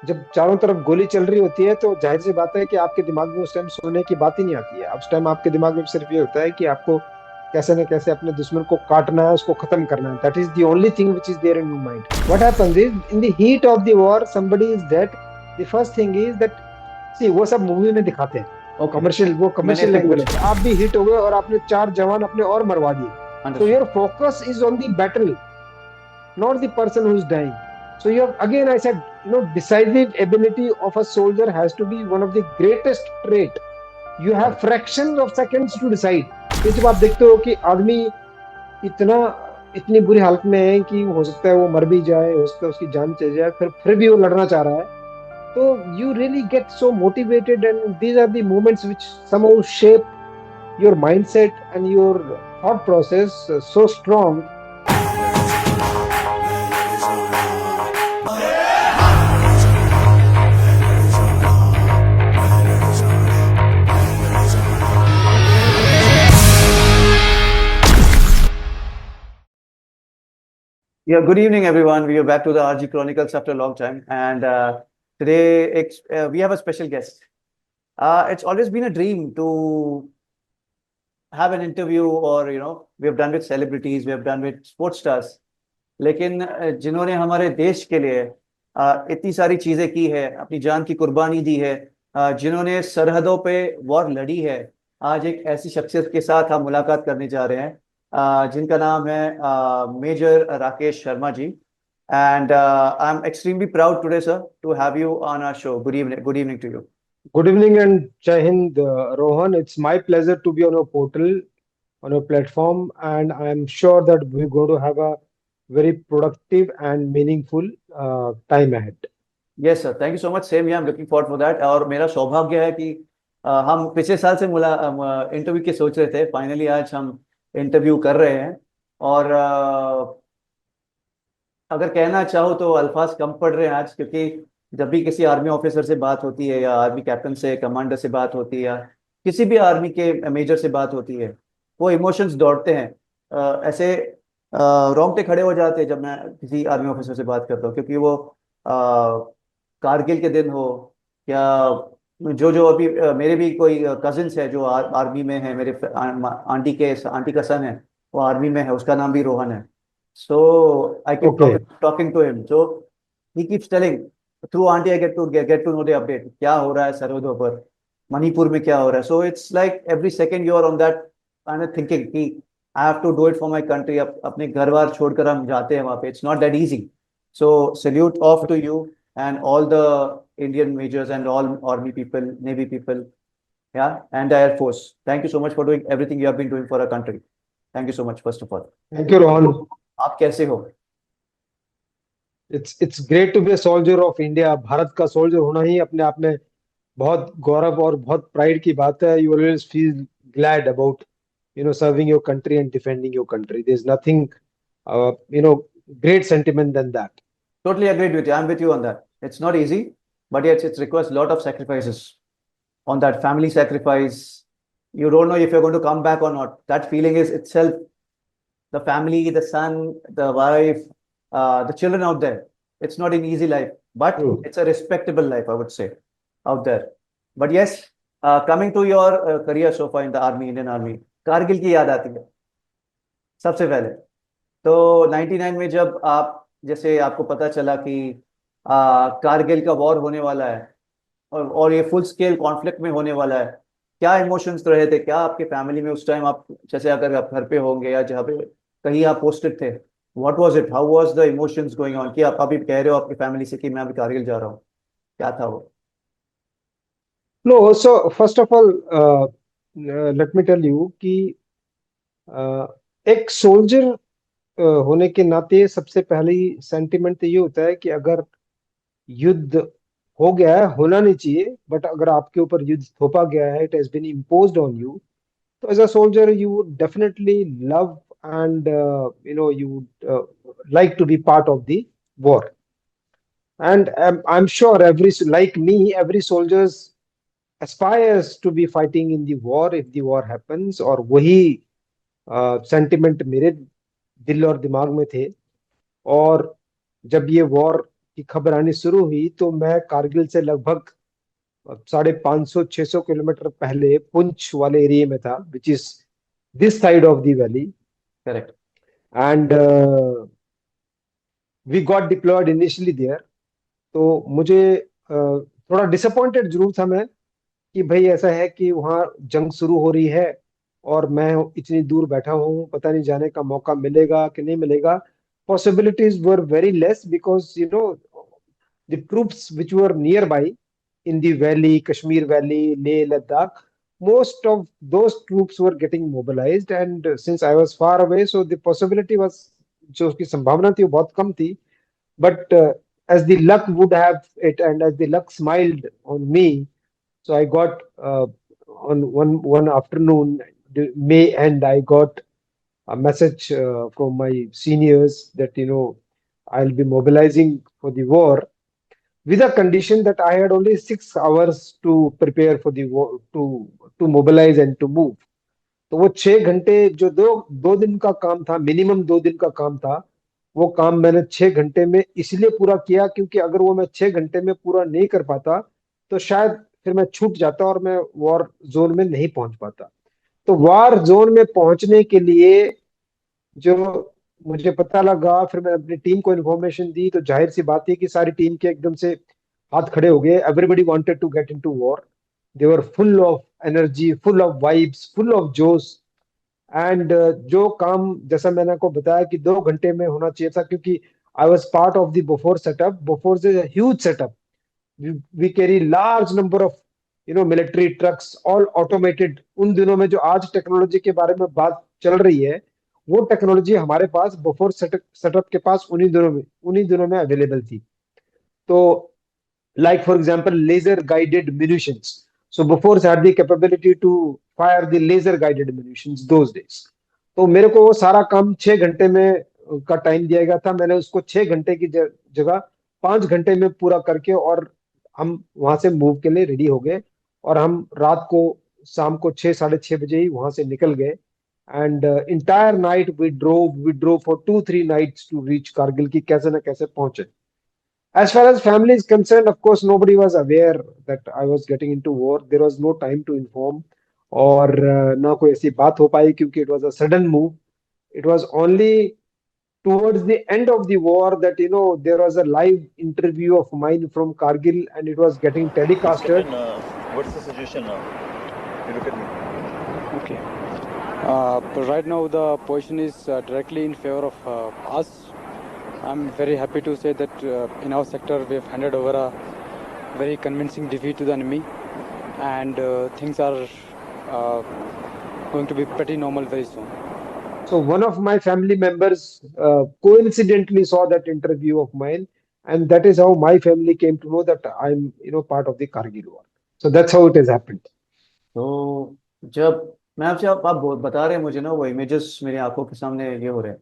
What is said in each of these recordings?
जब चारों तरफ गोली चल रही होती है तो जाहिर सी बात है कि आपके दिमाग में उस टाइम सोने की बात ही नहीं आती है। उस टाइम आपके दिमाग में सिर्फ ये होता है कि आपको कैसे न कैसे अपने दुश्मन को काटना है, उसको खत्म करना है। That is the only thing which is there in your mind. What happens is in the heat of the war somebody is dead, the first thing is that, see वो सब मूवी में दिखाते हैं, ओके। कमर्शियल, वो मैंने commercial ऐसे language कुछ है। आप भी हिट हो गए और आपने चार जवान अपने और मरवा दिए। So understood. Your focus is on the battle, not the person who is dying. So you have, again I said, decisive ability of a soldier has to be one of the greatest trait. You have fractions of seconds to decide. फिर जब आप देखते हो कि आदमी इतना इतनी बुरी हालत में है कि हो सकता है वो मर भी जाए, हो सकता है उसकी जान चली जाए, फिर भी वो लड़ना चाह रहा है, तो you really get so motivated, and these are the moments which somehow shape your mindset and your thought process so strong. Yeah, good evening, everyone. We are back to the RG Chronicles after a long time, and today we have a special guest. It's always been a dream to have an interview, or we have done with celebrities, we have done with sports stars. लेकिन जिन्होंने हमारे देश के लिए इतनी सारी चीजें की है, अपनी जान की कुर्बानी दी है, जिन्होंने सरहदों पे वॉर लड़ी है, आज एक ऐसी शख्सियत के साथ हम मुलाकात करने जा रहे हैं, जिनका नाम है major Rakesh Sharma ji. And I am extremely proud today sir to have you on our show. Good evening to you. Good evening and Jai Hind, Rohan. It's my pleasure to be on your portal, on your platform, and I'm sure that we're going to have a very productive and meaningful time ahead. Yes sir, thank you so much. Same, I am looking forward for that. और मेरा सौभाग्य है कि हम पिछले साल से मुला इंटरव्यू के सोच रहे थे, फाइनली आज हम इंटरव्यू कर रहे हैं। और अगर कहना चाहो तो अल्फाज कम पड़ रहे हैं आज, क्योंकि जब भी किसी आर्मी ऑफिसर से बात होती है, या आर्मी कैप्टन से, कमांडर से बात होती है, या किसी भी आर्मी के मेजर से बात होती है, वो इमोशंस दौड़ते हैं। ऐसे रोंगटे खड़े हो जाते हैं जब मैं किसी आर्मी ऑफिसर से बात करता हूँ, क्योंकि वो कारगिल के दिन हो, या जो जो अभी मेरे भी कोई कजिन्स है जो आर्मी में है। मेरे आंटी का सन है, वो आर्मी में है, उसका नाम भी रोहन है। So I keep Okay. talking to him. So he keeps telling, through auntie I get to know the update. क्या हो रहा है सरहदों पर, मणिपुर में क्या हो रहा है। So it's like every second you are on that kind of thinking कि I have to do it for my country. अपने घर बार छोड़कर हम जाते हैं वहाँ पे। It's not that easy. So salute off to you and all the Indian majors and all army people, navy people, yeah, and the air force. Thank you so much for doing everything you have been doing for our country. Thank you so much, first of all. Thank you, Rohan. आप कैसे हो? It's great to be a soldier of India. Bharat का soldier होना ही अपने आप में बहुत गौरव और बहुत प्राइड की बात है. You always feel glad about serving your country and defending your country. There's nothing uh, you know great sentiment than that. Totally agreed with you. I'm with you on that. It's not easy, but yet it requires a lot of sacrifices. On that family sacrifice, you don't know if you're going to come back or not. That feeling is itself the family, the son, the wife, the children out there. It's not an easy life, but True. it's a respectable life, I would say, out there. But yes, coming to your career so far in the army, Indian Army, Kargil की याद आती है सबसे पहले। तो 99 में जब आप, जैसे आपको पता चला कि कारगिल का वॉर होने वाला है, और ये फुल स्केल कॉन्फ्लिक्ट में होने वाला है, क्या इमोशंस रहे थे? क्या आपके फैमिली में उस टाइम, आप जैसे अगर आप घर पे होंगे या जहाँ पे कहीं आप पोस्टेड थे, what was it, how was the emotions going on, कि आप अभी कह रहे हो आपकी फैमिली से कि मैं अभी कारगिल जा रहा हूँ, क्या था वो? No, so first of all, let me tell you कि एक सोल्जर होने के नाते सबसे पहली सेंटिमेंट तो ये होता है कि अगर युद्ध हो गया है, होना नहीं चाहिए, बट अगर आपके ऊपर युद्ध थोपा गया है, it has been imposed on you, so as a soldier, you would definitely love and you would like to be part of the war. And I'm sure like me, every soldier aspires to be fighting in the war if the war happens. और वही sentiment मेरे दिल और दिमाग में थे। और जब ये वॉर की खबर आनी शुरू हुई तो मैं कारगिल से लगभग 550-600 किलोमीटर पहले पुंछ वाले एरिया में था, which is this side of the valley. Correct. And we got deployed initially there. तो मुझे थोड़ा डिसअपॉइंटेड जरूर था मैं कि भाई ऐसा है कि वहाँ जंग शुरू हो रही है और मैं इतनी दूर बैठा हूँ, पता नहीं जाने का मौका मिलेगा कि नहीं मिलेगा. Possibilities were very less because the troops which were nearby in the valley, Kashmir Valley, Leh, Ladakh, most of those troops were getting mobilized. And since I was far away, so the possibility was, जो उसकी संभावना थी वो बहुत कम थी. But as the luck would have it, and as the luck smiled on me, so I got on one afternoon, May end, I got a message from my seniors that I'll be mobilizing for the war with a condition that I had only 6 hours to prepare for the war, to mobilize and to move. तो वो 6 घंटे जो दो दो दिन का काम था, मिनिमम 2 दिन का काम था, वो काम मैंने 6 घंटे में इसलिए पूरा किया क्योंकि अगर वो मैं 6 घंटे में पूरा नहीं कर पाता तो शायद फिर मैं छूट जाता और मैं वॉर जोन में नहीं पहुंच पाता. तो वॉर जोन में पहुंचने के लिए जो मुझे पता लगा, फिर मैंने अपनी टीम को इन्फॉर्मेशन दी तो जाहिर सी बात है कि सारी टीम के एकदम से हाथ खड़े हो गए. Everybody wanted to get into war. They were full of energy, full of vibes, full of जोश. एंड जो काम जैसा मैंने आपको बताया कि 2 घंटे में होना चाहिए था, क्योंकि I was part of the Bofors setup. Bofors is huge setup. we carry large number of military trucks, all automated. उन दिनों में जो आज टेक्नोलॉजी के बारे में बात चल रही है, वो टेक्नोलॉजी हमारे पास बफोर सेटअप के पास उन्हीं दिनों में अवेलेबल थी. तो like for example laser guided munitions. So Bofors had the capability to fire the laser guided munitions those days. तो मेरे को वो सारा काम 6 घंटे में का टाइम दिया गया था. मैंने उसको 6 घंटे की जगह 5 घंटे में पूरा करके और हम वहां से मूव के लिए रेडी हो गए. और हम रात को शाम को 6 साढ़े 6 बजे ही वहां से निकल गए. And entire night we drove for 2-3 nights to reach Kargil, की कैसे ना कैसे पहुंचे. As far as family is concerned, of course, nobody was aware that I was getting into war. There was no time to inform, और ना कोई ऐसी बात हो पाई क्योंकि it was a sudden move. It was only towards the end of the war that there was a live interview of mine from Kargil, and it was getting telecasted. Captain, what's the situation now? You look at me. Okay. Right now the position is directly in favor of us. I'm very happy to say that in our sector we have handed over a very convincing defeat to the enemy, and things are going to be pretty normal very soon. So one of my family members coincidentally saw that interview of mine, and that is how my family came to know that I'm part of the Kargil war. So that's how it has happened. तो जब मैं आपसे आप बता रहे हैं मुझे ना, वो इमेजेस मेरी आंखों के सामने ये हो रहे हैं.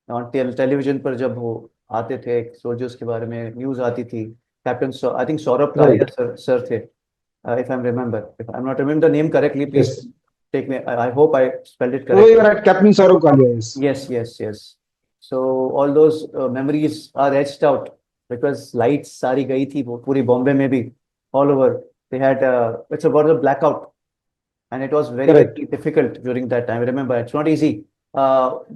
और टेलीविजन पर जब वो आते थे सोल्जर्स के बारे में न्यूज आती थी. Captain I think Saurabh Right. Kalia sir थे. If I remember, if I am not remember the name correctly, please Yes. take me. I hope I spelled it Oh, correctly. you're right. Captain Saurabh Kalia, yes. Yes. So all those memories are etched out because lights सारी गई थी वो पूरी बॉम्बे में भी, all over. They had it's about a blackout, and it was very Correct. very difficult during that time. Remember, it's not easy.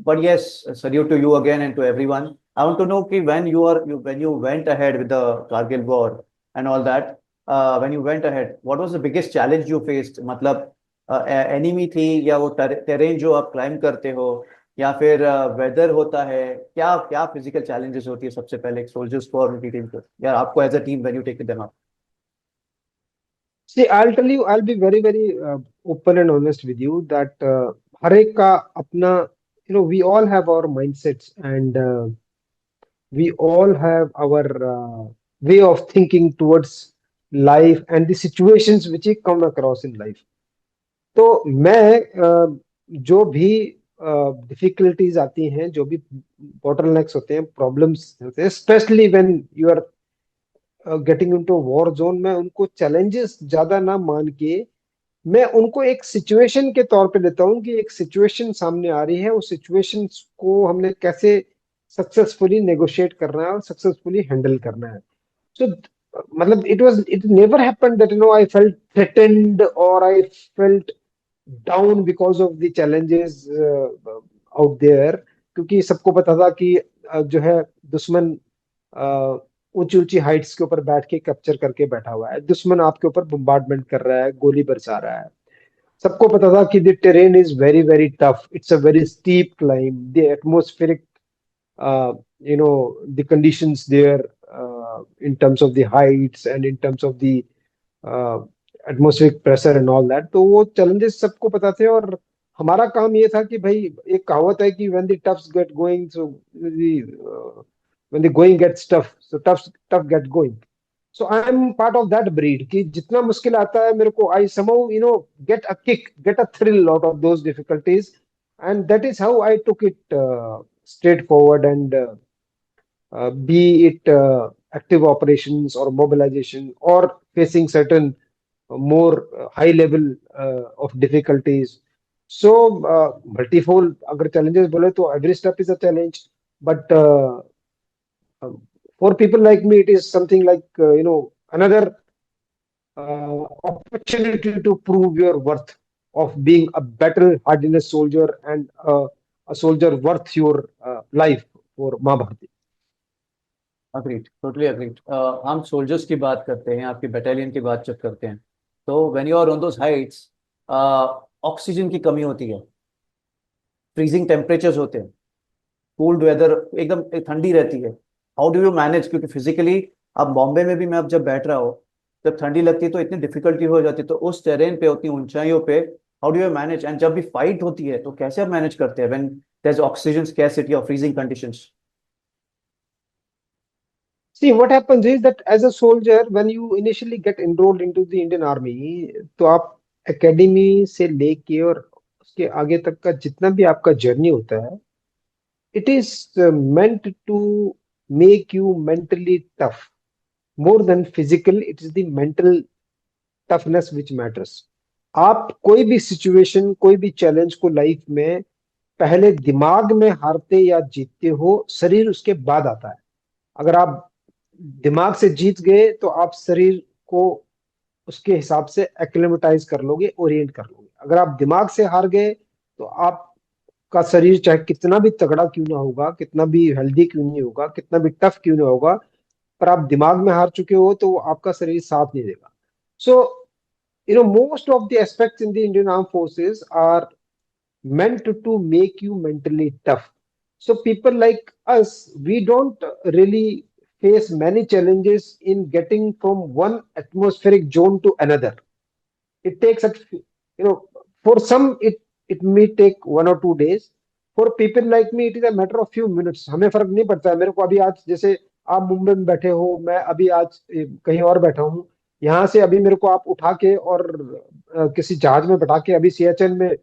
But yes, salute to you again and to everyone. I want to know कि when you went ahead with the Kargil war and all that, when you went ahead, what was the biggest challenge you faced? मतलब enemy थी, या वो terrain जो आप climb करते हो, या फिर वेदर होता है, क्या क्या फिजिकल चैलेंजेस होती है सबसे पहले एक सोल्जर्स को और उनकी टीम को, या आपको as a team when you take them up? See, I'll tell you, I'll be very, very open and honest with you that हर एक का अपना, we all have our mindsets, and we all have our way of thinking towards life and the situations which we come across in life. तो मैं जो भी difficulties आती हैं, जो भी बॉटलनेक्स होते हैं, प्रॉब्लम्स होते हैं, specially when you are getting into war zone, में उनको चैलेंजेस ज्यादा ना मान के मैं उनको एक सिचुएशन के तौर पे लेता हूँ कि एक सिचुएशन सामने आ रही है, उस सिचुएशन को हमने कैसे सक्सेसफुली नेगोशिएट करना है और सक्सेसफुली हैंडल करना है. So मतलब it never happened that I felt threatened or I felt down because of the challenges out there. क्योंकि सबको पता था कि जो है दुश्मन ऊंची ऊंची हाइट्स के ऊपर बैठ के कैप्चर करके बैठा हुआ है. दुश्मन आपके ऊपर बम्बार्डमेंट कर रहा है, गोली बरसा रहा है. सबको पता था कि the terrain is very very tough. It's a very steep climb. The atmospheric the conditions there, in terms of the heights and in terms of the uh, atmospheric pressure and all that. तो वो challenges सबको पता थे और हमारा काम ये था कि भाई एक कहावत है कि when the toughs get going, so the when the going gets tough, so tough get going. So I am part of that breed कि जितना मुश्किल आता है मेरे को I somehow get a kick, get a thrill out of those difficulties, and that is how I took it straightforward. And be it active operations or mobilization or facing certain more high level of difficulties. So multifold अगर challenges बोले तो every step is a challenge, but for people like me it is something like another opportunity to prove your worth of being a battle hardiness soldier and a soldier worth your life for Maa Bharati. Agreed, totally agreed. हम soldiers की बात करते हैं, आपकी battalion की बात जब करते हैं, तो when you are on those heights, oxygen की कमी होती है, फ्रीजिंग टेम्परेचर्स होते हैं, कोल्ड वेदर, एकदम ठंडी रहती है. How do you manage? क्योंकि फिजिकली अब बॉम्बे में भी मैं अब जब बैठ रहा हूँ, जब ठंडी लगती है तो इतनी डिफिकल्टी हो जाती है. तो उस टेरेन पे, उतनी ऊंचाइयों पे, how do you manage? And जब भी फाइट होती है तो कैसे आप मैनेज करते हैं when there is oxygen scarcity और freezing conditions? See, what happens is that as a soldier, when you initially get enrolled into the Indian Army, तो आप एकेडमी से लेके और उसके आगे तक का जितना भी आपका जर्नी होता है, it is meant to make you mentally tough. More than physical, it is the mental toughness which matters. आप कोई भी सिचुएशन, कोई भी चैलेंज को लाइफ में पहले दिमाग में हारते या जीतते हो, शरीर उसके बाद आता है. अगर आप दिमाग से जीत गए तो आप शरीर को उसके हिसाब से एक्लेमेटाइज कर लोगे, ओरिएंट कर लोगे. अगर आप दिमाग से हार गए तो आपका शरीर चाहे कितना भी तगड़ा क्यों ना होगा, कितना भी हेल्दी क्यों नहीं होगा, कितना भी टफ क्यों ना होगा, पर आप दिमाग में हार चुके हो तो आपका शरीर साथ नहीं देगा. सो most of the aspects in the Indian Armed Forces are meant to make you mentally tough. So people like us, we don't really face many challenges in getting from one atmospheric zone to another. It takes for some it may take 1 or 2 days. For people like me, it is a matter of few minutes. हमें फर्क नहीं पड़ता है. मेरे को अभी आज जैसे आप मुंबई में बैठे हो, मैं अभी आज कहीं और बैठा हूँ, यहाँ से अभी मेरे को आप उठा के और किसी जहाज में बैठा के अभी सियाचिन में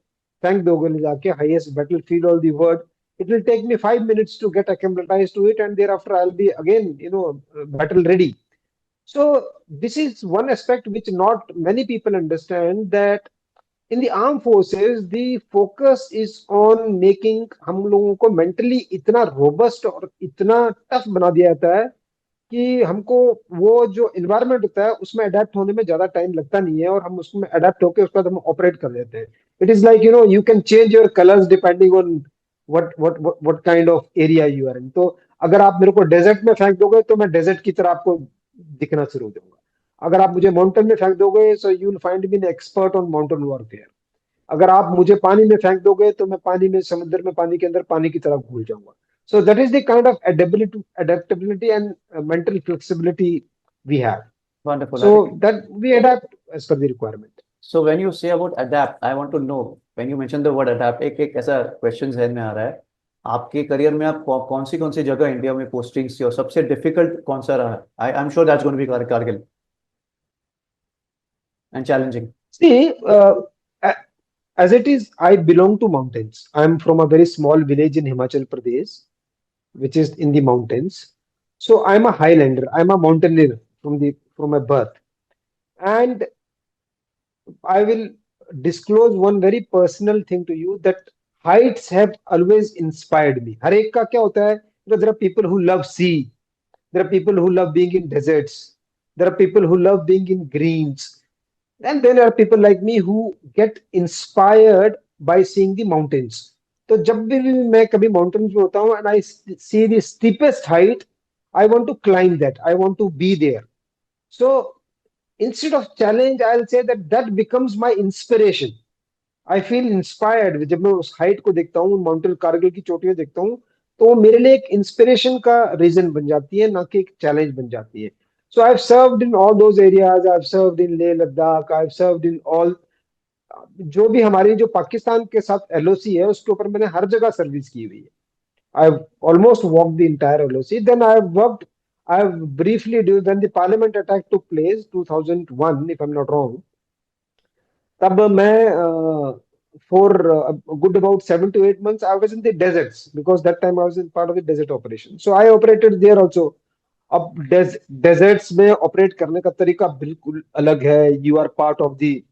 फेंक दोगे ले जाके, highest battlefield of the world, it will take me 5 minutes to get acclimatized to it, and thereafter I'll be again battle ready. So this is one aspect which not many people understand, that in the armed forces the focus is on making हम लोगों को mentally इतना robust और इतना tough बना दिया जाता है कि हमको वो जो environment होता है उसमें adapt होने में ज्यादा टाइम लगता नहीं है, और हम उसमें adapt होके उसके बाद हम ऑपरेट कर लेते हैं. It is like you can change your colors depending on what kind of area you are in. तो अगर आप मेरे को डेजर्ट में फेंक दोगे तो मैं डेजर्ट की तरह आपको दिखना शुरू हो जाऊंगा. अगर आप मुझे माउंटेन में फेंक दोगे, so you will find me an expert on mountain warfare. अगर आप मुझे पानी में फेंक दोगे तो मैं पानी में, समुद्र में, पानी के अंदर पानी की तरह घुल जाऊंगा. So that is the kind of adaptability and mental flexibility we have. Wonderful. So that we adapt as per the requirement. So when you say about adapt, I want to know, when you mention the word adapt, एक ऐसा question जहन में आ रहा है. आपके career में आप कौन सी जगह इंडिया में पोस्टिंग्स थी और सबसे डिफिकल्ट कौन सा रहा? I am sure that's going to be Kargil and challenging. See, as it is, I belong to mountains. I am from a very small village in Himachal Pradesh, which is in the mountains. So I am a Highlander. I am a mountaineer from my birth, and I will disclose one very personal thing to you, that heights have always inspired me. हर एक का क्या होता है Because there are people who love sea, there are people who love being in deserts, there are people who love being in greens, and then there are people like me who get inspired by seeing the mountains. तो जब भी मैं कभी mountains में होता हूँ and I see the steepest height, I want to climb that, I want to be there. So instead of challenge, I'll say that that becomes my inspiration. I feel inspired जब मैं उस height को देखता हूँ, mountain Kargil की चोटियां देखता हूँ, तो वो मेरे लिए एक इंस्पिरेशन का रीजन बन जाती है, ना कि एक चैलेंज बन जाती है. So I have served in all those areas, I have served in Leh Ladakh, I have served in all, जो भी हमारी जो पाकिस्तान के साथ एलओसी है उसके ऊपर मैंने हर जगह सर्विस की हुई है. I have almost walk the entire LOC. Then I have worked, I have briefly due when the parliament attack took place 2001 if I am not wrong, तब मैं for a good about 7 to 8 months I was in the deserts, because that time I was in part of the desert operation, so I operated there also. अब deserts में operate करने का तरीका बिल्कुल अलग है. You are part of the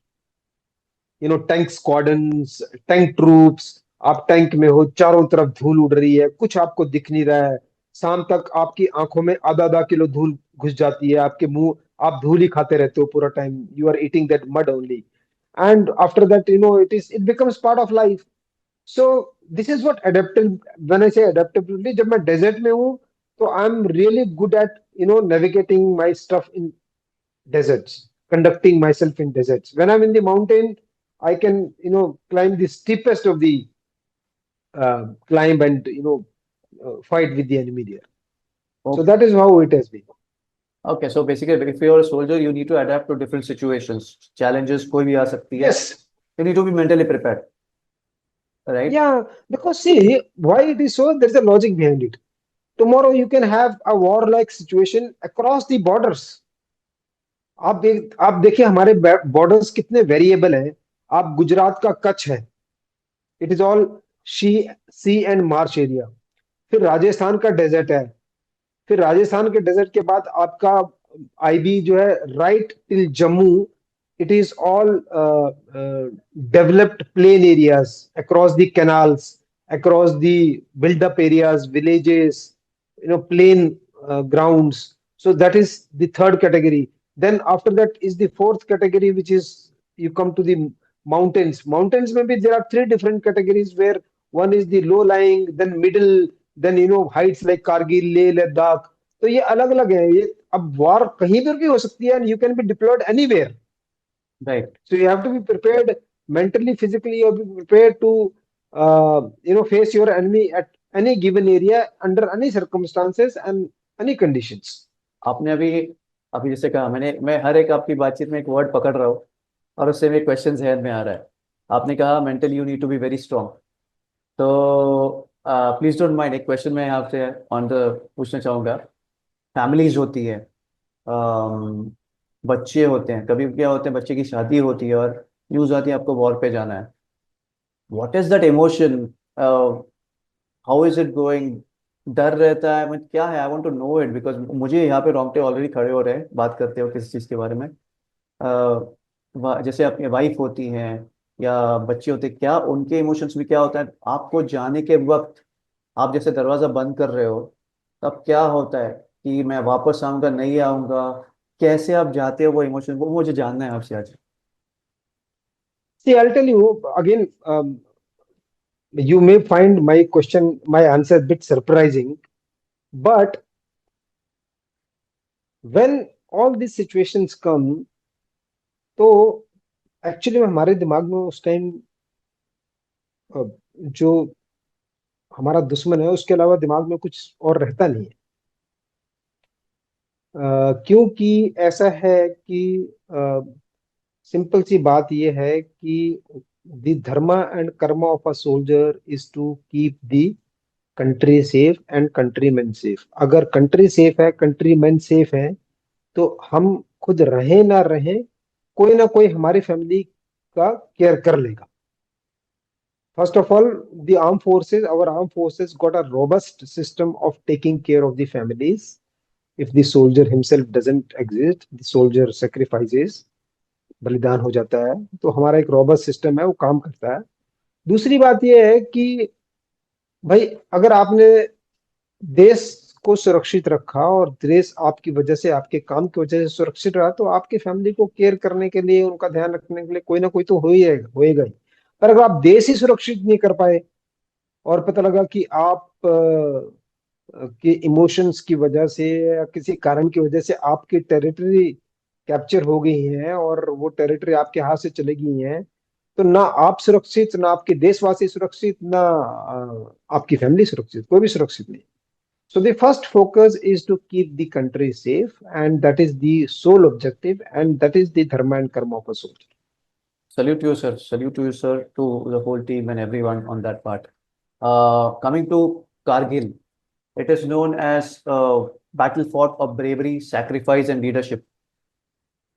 tank squadrons, tank troops. आप tank में हो, चारों तरफ धूल उड़ रही है, कुछ आपको दिख नहीं रहा है. शाम तक आपकी आंखों में आधा आधा किलो धूल घुस जाती है, आपके मुंह, आप धूल ही खाते रहते हो पूरा time. You are eating that mud only, and after that it becomes part of life. So this is what adaptive, when I say adaptability, जब मैं desert में हूँ तो I'm really good at navigating my stuff in deserts, conducting myself in deserts. When I'm in the mountain, I can climb the steepest of the climb and fight with the enemy there. So Okay. that is how it has been. Okay, so basically, if you're a soldier, you need to adapt to different situations. Challenges कोई भी आ सकती है. Yes. You need to be mentally prepared, right? Yeah, because see why it is so, there's a logic behind it. Tomorrow you can have a war-like situation across the borders. आप देखिए हमारे borders कितने variable हैं. आप गुजरात का कच्छ है, it is all sea and marsh area. फिर राजस्थान का डेजर्ट है, फिर राजस्थान के डेजर्ट के बाद आपका आईबी जो है right till Jammu, it is all developed plain areas across the canals, across the built up areas, villages, plain grounds. So that is the third category. Then after that is the fourth category, which is you come to the mountains. Maybe there are three different categories, where one is the low lying, then middle, then heights like Kargil, Leh, Ladakh. तो ये अलग अलग है. ये अब war कहीं पर भी हो सकती है, and you can be deployed anywhere. Right. So you have to be prepared mentally, physically. You have to be prepared to face your enemy at any given area, under any circumstances and any conditions. आपने अभी अभी जैसे कहा, मैं हर एक आपकी बातचीत में एक वर्ड पकड़ रहा हूँ और उससे मेरे क्वेश्चन जहन में आ रहा है. आपने कहा mentally you need to be very strong. तो प्लीज डोंट माइंड, एक क्वेश्चन मैं आपसे ऑन द पूछना चाहूँगा. फैमिलीज होती है, बच्चे होते हैं, कभी क्या होते हैं, बच्चे की शादी होती है और न्यूज आती है आपको वॉर पे जाना है. What is that emotion? How is it going? डर रहता है, मतलब क्या है? I want to know it, because मुझे यहाँ पे रोंगटे ऑलरेडी खड़े हो रहे हैं बात करते हो किसी चीज़ के बारे में. जैसे आपकी वाइफ होती हैं या बच्चे होते हैं, क्या उनके इमोशंस में क्या होता है आपको जाने के वक्त? आप जैसे दरवाज़ा बंद कर रहे हो, तब क्या होता है कि मैं वापस आऊँगा, नहीं आऊँगा? कैसे आप जाते हो वो इमोशन, वो मुझे जानना है आपसे आज. See, I'll tell you again. You may find my answer a bit surprising, but when all these situations come, तो एक्चुअली में हमारे दिमाग में उस टाइम जो हमारा दुश्मन है उसके अलावा दिमाग में कुछ और रहता नहीं है. क्योंकि ऐसा है कि सिंपल सी बात यह है कि the dharma and karma of a soldier is to keep the country safe and countryman safe. अगर कंट्री सेफ है, कंट्रीमैन सेफ है, तो हम खुद रहे ना रहे, कोई ना कोई हमारी फैमिली का केयर कर लेगा. First of all, our armed forces got a robust system of taking care of the families. If the soldier himself doesn't exist, the soldier sacrifices, बलिदान हो जाता है, तो हमारा एक robust system है, वो काम करता है. दूसरी बात यह है कि भाई अगर आपने देश को सुरक्षित रखा और देश आपकी वजह से, आपके काम की वजह से सुरक्षित रहा, तो आपकी फैमिली को केयर करने के लिए, उनका ध्यान रखने के लिए कोई ना कोई तो होएगा ही। पर अगर आप देश ही सुरक्षित नहीं कर पाए और पता लगा कि आप के इमोशंस की वजह से या किसी कारण की वजह से आपकी टेरिटरी कैप्चर हो गई है और वो टेरिटरी आपके हाथ से चली गई है, तो ना आप सुरक्षित, ना आपके देशवासी सुरक्षित, ना आपकी फैमिली सुरक्षित, कोई भी सुरक्षित नहीं। So the first focus is to keep the country safe, and that is the sole objective, and that is the dharma and karma of a soldier. Salute to you, sir. Salute to you, sir, to the whole team and everyone on that part. Coming to Kargil, it is known as battle fought of bravery, sacrifice, and leadership.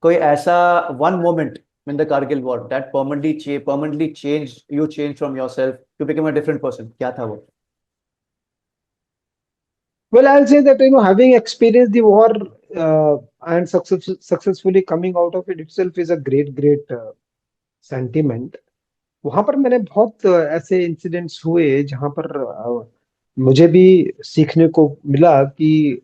कोई ऐसा one moment in the Kargil war that permanently changed you, changed from yourself to become a different person? क्या था वो? Well, I'll say that, having experienced the war and successfully coming out of it itself is a great sentiment. वहां पर मैंने बहुत ऐसे incidents हुए जहां पर मुझे भी सीखने को मिला कि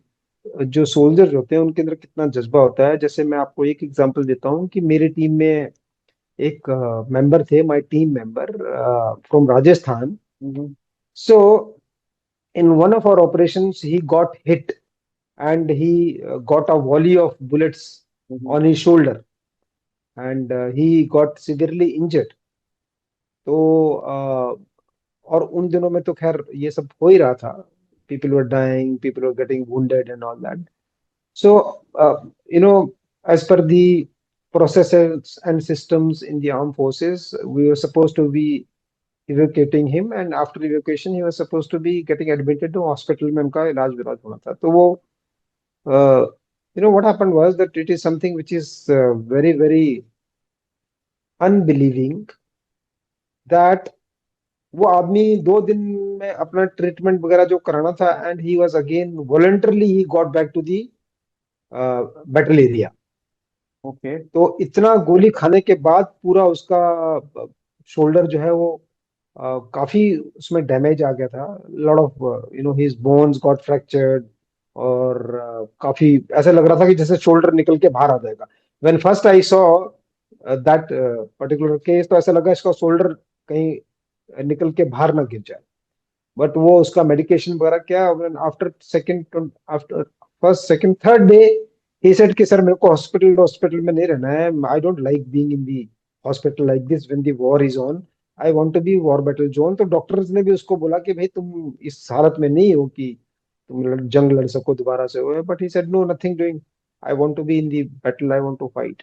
जो सोल्जर्स होते हैं उनके अंदर कितना जज्बा होता है। जैसे मैं आपको एक एग्जांपल देता हूँ कि मेरी टीम में एक मेंबर थे, my team member from Rajasthan. So in one of our operations he got hit and he got a volley of bullets on his shoulder, and he got severely injured. तो और उन दिनों में तो खैर ये सब हो ही रहा था, people were dying, people were getting wounded and all that. So as per the processes and systems in the armed forces, we were supposed to be evacuating him, and after evacuation he was supposed to be getting admitted to hospital में उनका इलाज villas होना था। तो वो what happened was that it is something which is very unbelieving that वो आदमी 2 दिन में अपना ट्रीटमेंट वगैरह जो कराना था, and he was again voluntarily he got back to the battle area. Okay. तो इतना गोली खाने के बाद पूरा उसका शोल्डर जो है वो काफी उसमें डैमेज आ गया था। Lot of his bones got fractured, और काफी ऐसा लग रहा था कि जैसे शोल्डर निकल के बाहर आ जाएगा। When first I saw that particular case, तो ऐसा लगा इसका शोल्डर कहीं निकल के बाहर ना गिर जाए। बट वो उसका मेडिकेशन वगैरह क्या, after first second third day he said कि सर मेरे को हॉस्पिटल में नहीं रहना है, I don't like being in the hospital like this when the war is on, I want to be war battle zone. तो डॉक्टर्स ने भी उसको बोला कि भाई तुम इस हालत में नहीं हो कि तुम जंग लड़ सको दोबारा से हुए, but he said no, nothing doing, I want to be in the battle, I want to fight.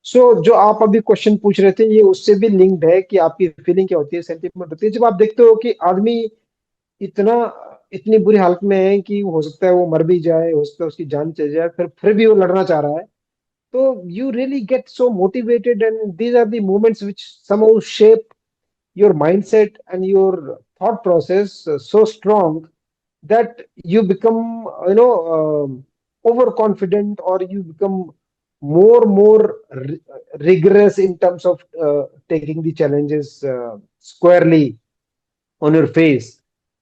So जो आप अभी क्वेश्चन पूछ रहे थे, ये उससे भी लिंक्ड है कि आपकी फीलिंग क्या होती है, सेंटिमेंट होती है जब आप देखते हो कि आदमी इतना इतनी बुरी हालत में है कि हो सकता है वो मर भी जाए, हो सकता है उसकी जान चली जाए, फिर भी वो लड़ना चाह रहा है। तो you really get so motivated, and these are the moments which somehow shape your mindset and your thought process so strong that you become overconfident, or you become more rigorous in terms of taking the challenges squarely on your face,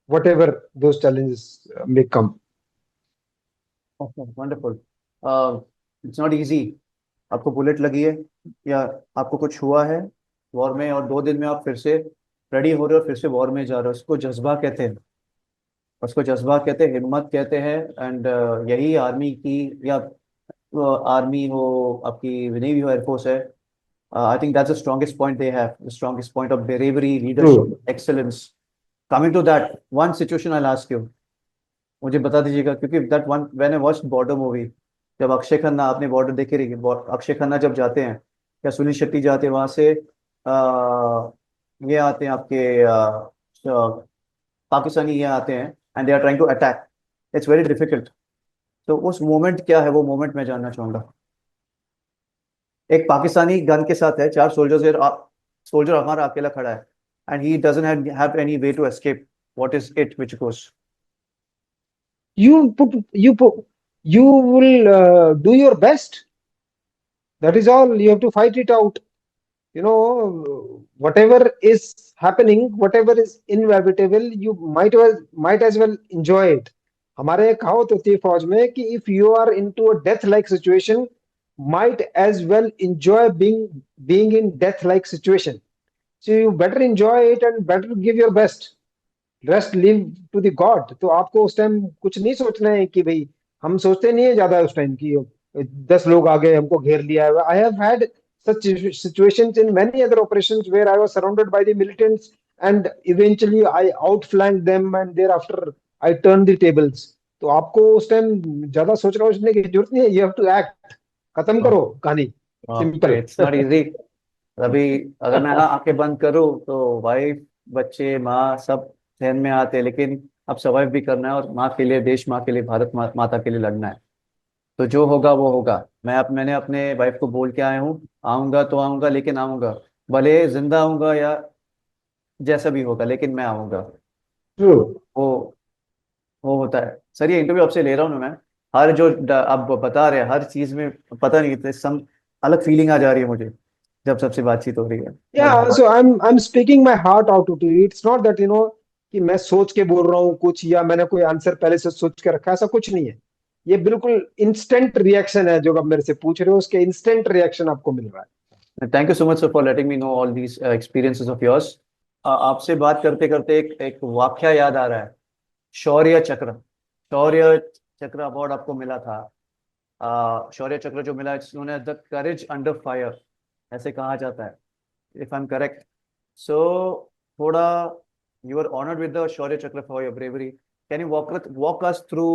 whatever those challenges may come. Wonderful. It's not easy. आपको bullet लगी है या आपको कुछ हुआ है war में, और 2 दिन में आप फिर से रेडी हो रहे हो, फिर से वॉर में जा रहे हो, उसको जज्बा कहते हैं, उसको जज्बा कहते हैं, हिम्मत कहते हैं। एंड यही आर्मी की, या आर्मी हो आपकी, नेवी हो, एयरफोर्स है, I think that's the strongest point they have, the strongest point of bravery, leadership, excellence. Coming to that one situation I ask you, मुझे बता दीजिएगा, क्योंकि that one when I watched Border movie, जब अक्षय खन्ना, आपने border देखे रही, अक्षय खन्ना जब जाते हैं या सुनील शेट्टी जाते हैं वहां से, ये आते हैं आपके पाकिस्तानी, ये आते हैं and they are trying to attack, it's very difficult. तो उस मोमेंट क्या है, वो मोमेंट मैं जानना चाहूंगा। एक पाकिस्तानी गन के साथ है, 4 सोल्जर्स, सोल्जर हमारा अकेला खड़ा है, and he doesn't have any way to escape, what is it which goes? You will do your best. That is all. You have to fight it out. Whatever is happening, whatever is inevitable, you might as well enjoy it. हमारे कहावत होती है फौज में कि if you are into a death like situation, might as well enjoy being in death like situation. So you better enjoy it and better give your best. Rest leave to the God. तो आपको उस time कुछ नहीं सोचना है कि भाई, हम सोचते नहीं है ज्यादा उस टाइम की 10 लोग आ गए हमको घेर लिया है. I have had such situations in many other operations where I was surrounded by the militants and eventually I outflanked them and thereafter I turned the tables. तो आपको उस टाइम ज्यादा सोचने की जरूरत नहीं है. You have to act. खत्म करो कहानी. सिंपल. It's not easy. अभी अगर मैं आंखें बंद करूँ तो वाइफ, बच्चे, माँ सब ध्यान में आते हैं, लेकिन अब सर्वाइव भी करना है और माँ के लिए, देश माँ के लिए, भारत माता के लिए लड़ना है। तो जो होगा वो होगा। मैंने अपने वाइफ को बोल के आया हूँ, आऊंगा तो आऊंगा, लेकिन आऊंगा, भले जिंदा आऊंगा या जैसा भी होगा, लेकिन मैं आऊंगा। ट्रू. वो वो होता है सर। ये इंटरव्यू आपसे ले रहा हूँ ना मैं, हर जो आप बता रहे हैं हर चीज में पता नहीं सम अलग फीलिंग आ जा रही है मुझे जब सबसे बातचीत हो रही है। Yeah, so I'm speaking my heart out to you. It's not that कि मैं सोच के बोल रहा हूँ कुछ या मैंने कोई आंसर पहले से सोच के रखा है, ऐसा कुछ नहीं है. ये बिल्कुल इंस्टेंट रिएक्शन है जो आप मेरे से पूछ रहे हो, उसके इंस्टेंट रिएक्शन आपको मिल रहा है. Thank you so much sir for letting me know all these experiences of yours. आपसे बात करते करते एक वाकया याद आ रहा है। शौर्य चक्र, शौर्य चक्र अवार्ड आपको मिला था। शौर्य चक्र जो मिला, it's known as the courage under fire, ऐसे कहा जाता है, if I am correct. So थोड़ा, you are honoured with the Shaurya Chakra for your bravery. Can you walk us through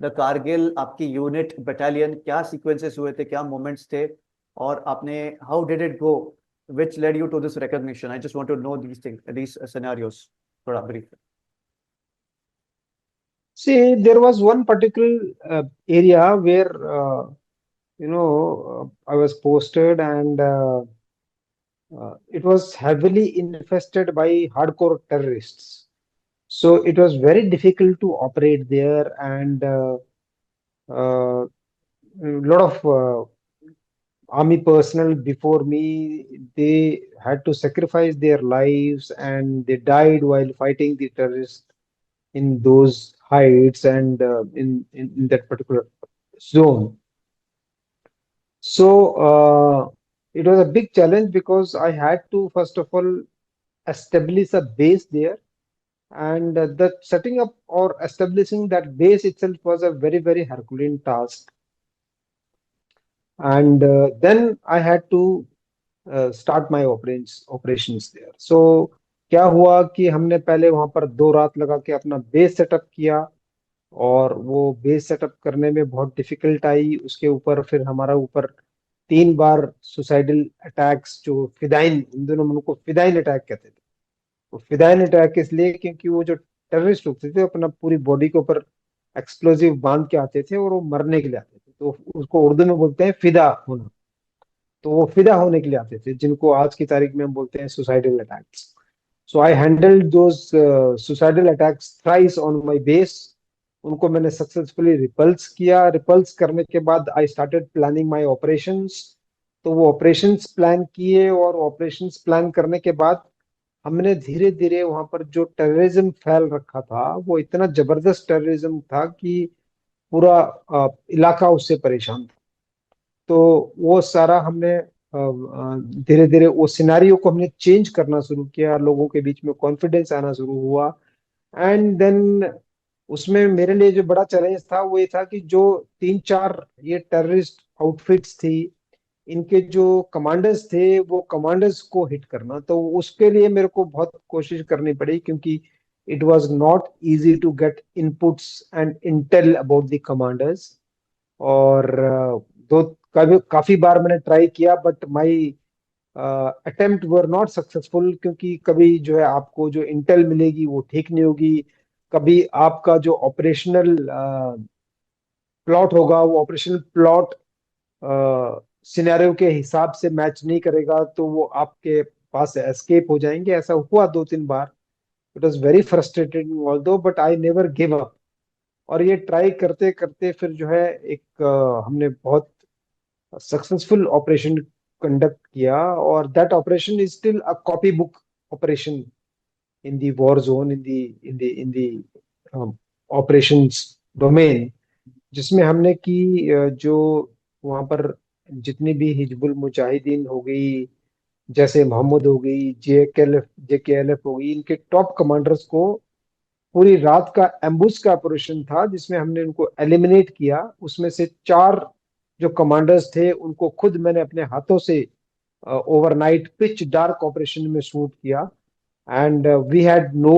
the Kargil, आपकी यूनिट, बटालियन, क्या सीक्वेंसेस हुए थे, क्या मोमेंट्स थे, और आपने how did it go, which led you to this recognition? I just want to know these things, these scenarios, थोड़ा brief. See, there was one particular area where I was posted and it was heavily infested by hardcore terrorists. So it was very difficult to operate there, and a lot of army personnel before me, they had to sacrifice their lives and they died while fighting the terrorists in those heights and in that particular zone. So it was a big challenge because I had to first of all establish a base there, and the setting up or establishing that base itself was a very, very Herculean task. And then I had to start my operations there. So क्या हुआ कि हमने पहले वहां पर 2 रात लगा के अपना बेस सेटअप किया, और वो बेस सेटअप करने में बहुत डिफिकल्ट आई. उसके ऊपर फिर हमारा ऊपर 3 बार सुसाइडल अटैक्स, जो फिदाइन, इन दोनों में उनको फिदाइन अटैक कहते थे. वो फिदाइन अटैक इसलिए क्योंकि वो जो टेररिस्ट लोग थे अपना पूरी बॉडी के ऊपर एक्सप्लोजिव बांध के आते थे और वो मरने के लिए आते थे. तो उसको उर्दू में बोलते हैं फिदा होना. तो वो फिदा होने के लिए आते थे, जिनको आज की तारीख में हम बोलते हैं suicidal attacks. So I handled those suicidal attacks thrice on my base. उनको मैंने सक्सेसफुली रिपल्स किया. रिपल्स करने के बाद I started planning my operations. तो वो ऑपरेशंस प्लान किए, और ऑपरेशंस प्लान करने के बाद हमने धीरे धीरे वहां पर जो टेररिज्म फैल रखा था, वो इतना जबरदस्त टेररिज्म था कि पूरा इलाका उससे परेशान था. तो वो सारा हमने धीरे धीरे वो सिनारियो को हमने चेंज करना शुरू किया. लोगों के बीच में कॉन्फिडेंस आना शुरू हुआ. एंड देन उसमें मेरे लिए जो बड़ा चैलेंज था वो ये था कि जो 3-4 ये टेररिस्ट आउटफिट्स थी, इनके जो कमांडर्स थे, वो कमांडर्स को हिट करना. तो उसके लिए मेरे को बहुत कोशिश करनी पड़ी, क्योंकि it was not easy to get inputs and intel about the commanders. और दो काफी बार मैंने ट्राई किया, but my attempt were not successful, क्योंकि कभी जो है आपको जो इंटेल मिलेगी वो ठीक नहीं होगी. कभी आपका जो ऑपरेशनल प्लॉट होगा, वो ऑपरेशनल प्लॉट सिनेरियो के हिसाब से मैच नहीं करेगा, तो वो आपके पास एस्केप हो जाएंगे. ऐसा हुआ 2-3 बार. It was very frustrated although, but I never give up. और ये ट्राई करते करते फिर जो है एक हमने बहुत सक्सेसफुल ऑपरेशन कंडक्ट किया. और that operation is still a copy book operation in the war zone, in the operations domain, जिसमें हमने की जो वहां पर जितनी भी हिजबुल मुजाहिदीन हो गई, जैसे मोहम्मद हो गई, जेकेएलएफ हो गई, इनके टॉप कमांडर्स को पूरी रात का एम्बुश का ऑपरेशन था जिसमें हमने उनको एलिमिनेट किया। उसमें से 4 जो कमांडर्स थे उनको खुद मैंने अपने हाथों से ओवरनाइट पिच डार्क ऑपरेशन में शूट किया। And we had no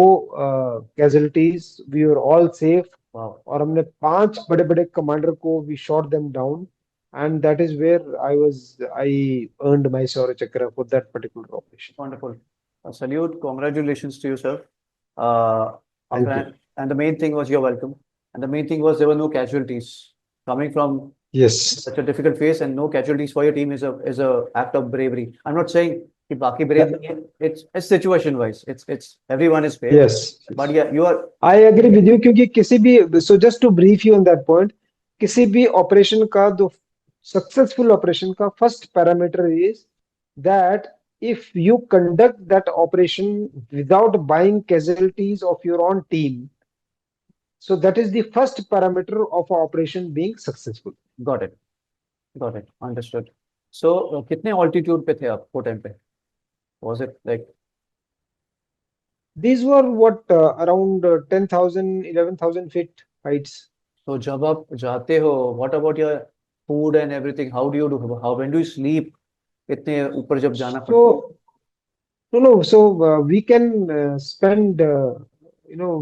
casualties, we were all safe. Wow, और हमने 5 बड़े बड़े कमांडर को we shot them down, and that is where I earned my Shaurya Chakra for that particular operation. wonderful. Salute, congratulations to you, sir. Uh, thank you. and the main thing was you're welcome. And the main thing was there were no casualties coming from yes, such a difficult phase, and no casualties for your team is a act of bravery. I'm not saying कि बाकी brave नहीं है. It's situation wise. It's everyone is brave. यस, But yeah, you are I agree with you, क्योंकि किसी भी, so just to brief you on that point, किसी भी ऑपरेशन का, जो सक्सेसफुल ऑपरेशन का first parameter is that if you conduct that operation without buying casualties of your own team, so that is the first parameter of a operation being successful. got it, understood. So कितने altitude पे थे आप वो time पे? Was it like These were what, around 10,000 11,000 feet heights. so जब आप जाते हो, what about your food and everything? How do you do? How when do you sleep? इतने ऊपर जब जाना पड़ता है? So no, so we can spend,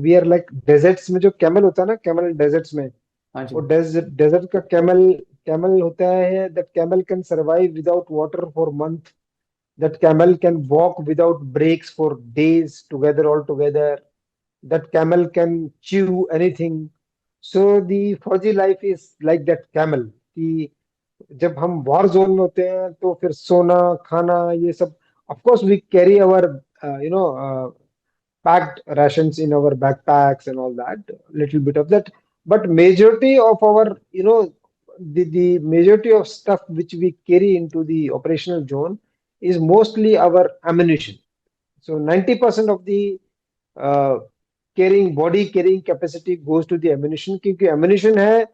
we are like deserts में, जो camel होता है ना, camel deserts में, हाँ जी, वो desert का camel होता है, that camel can survive without water for month, that camel can walk without breaks for days together, all together, that camel can chew anything. So the Fauji life is like that camel, कि जब हम war zone में होते हैं तो फिर सोना खाना ये सब, of course we carry our packed rations in our backpacks and all that, little bit of that, but majority of our, the majority of stuff which we carry into the operational zone is mostly our ammunition. So 90% of the uh, body carrying capacity goes to the ammunition, क्योंकि ammunition है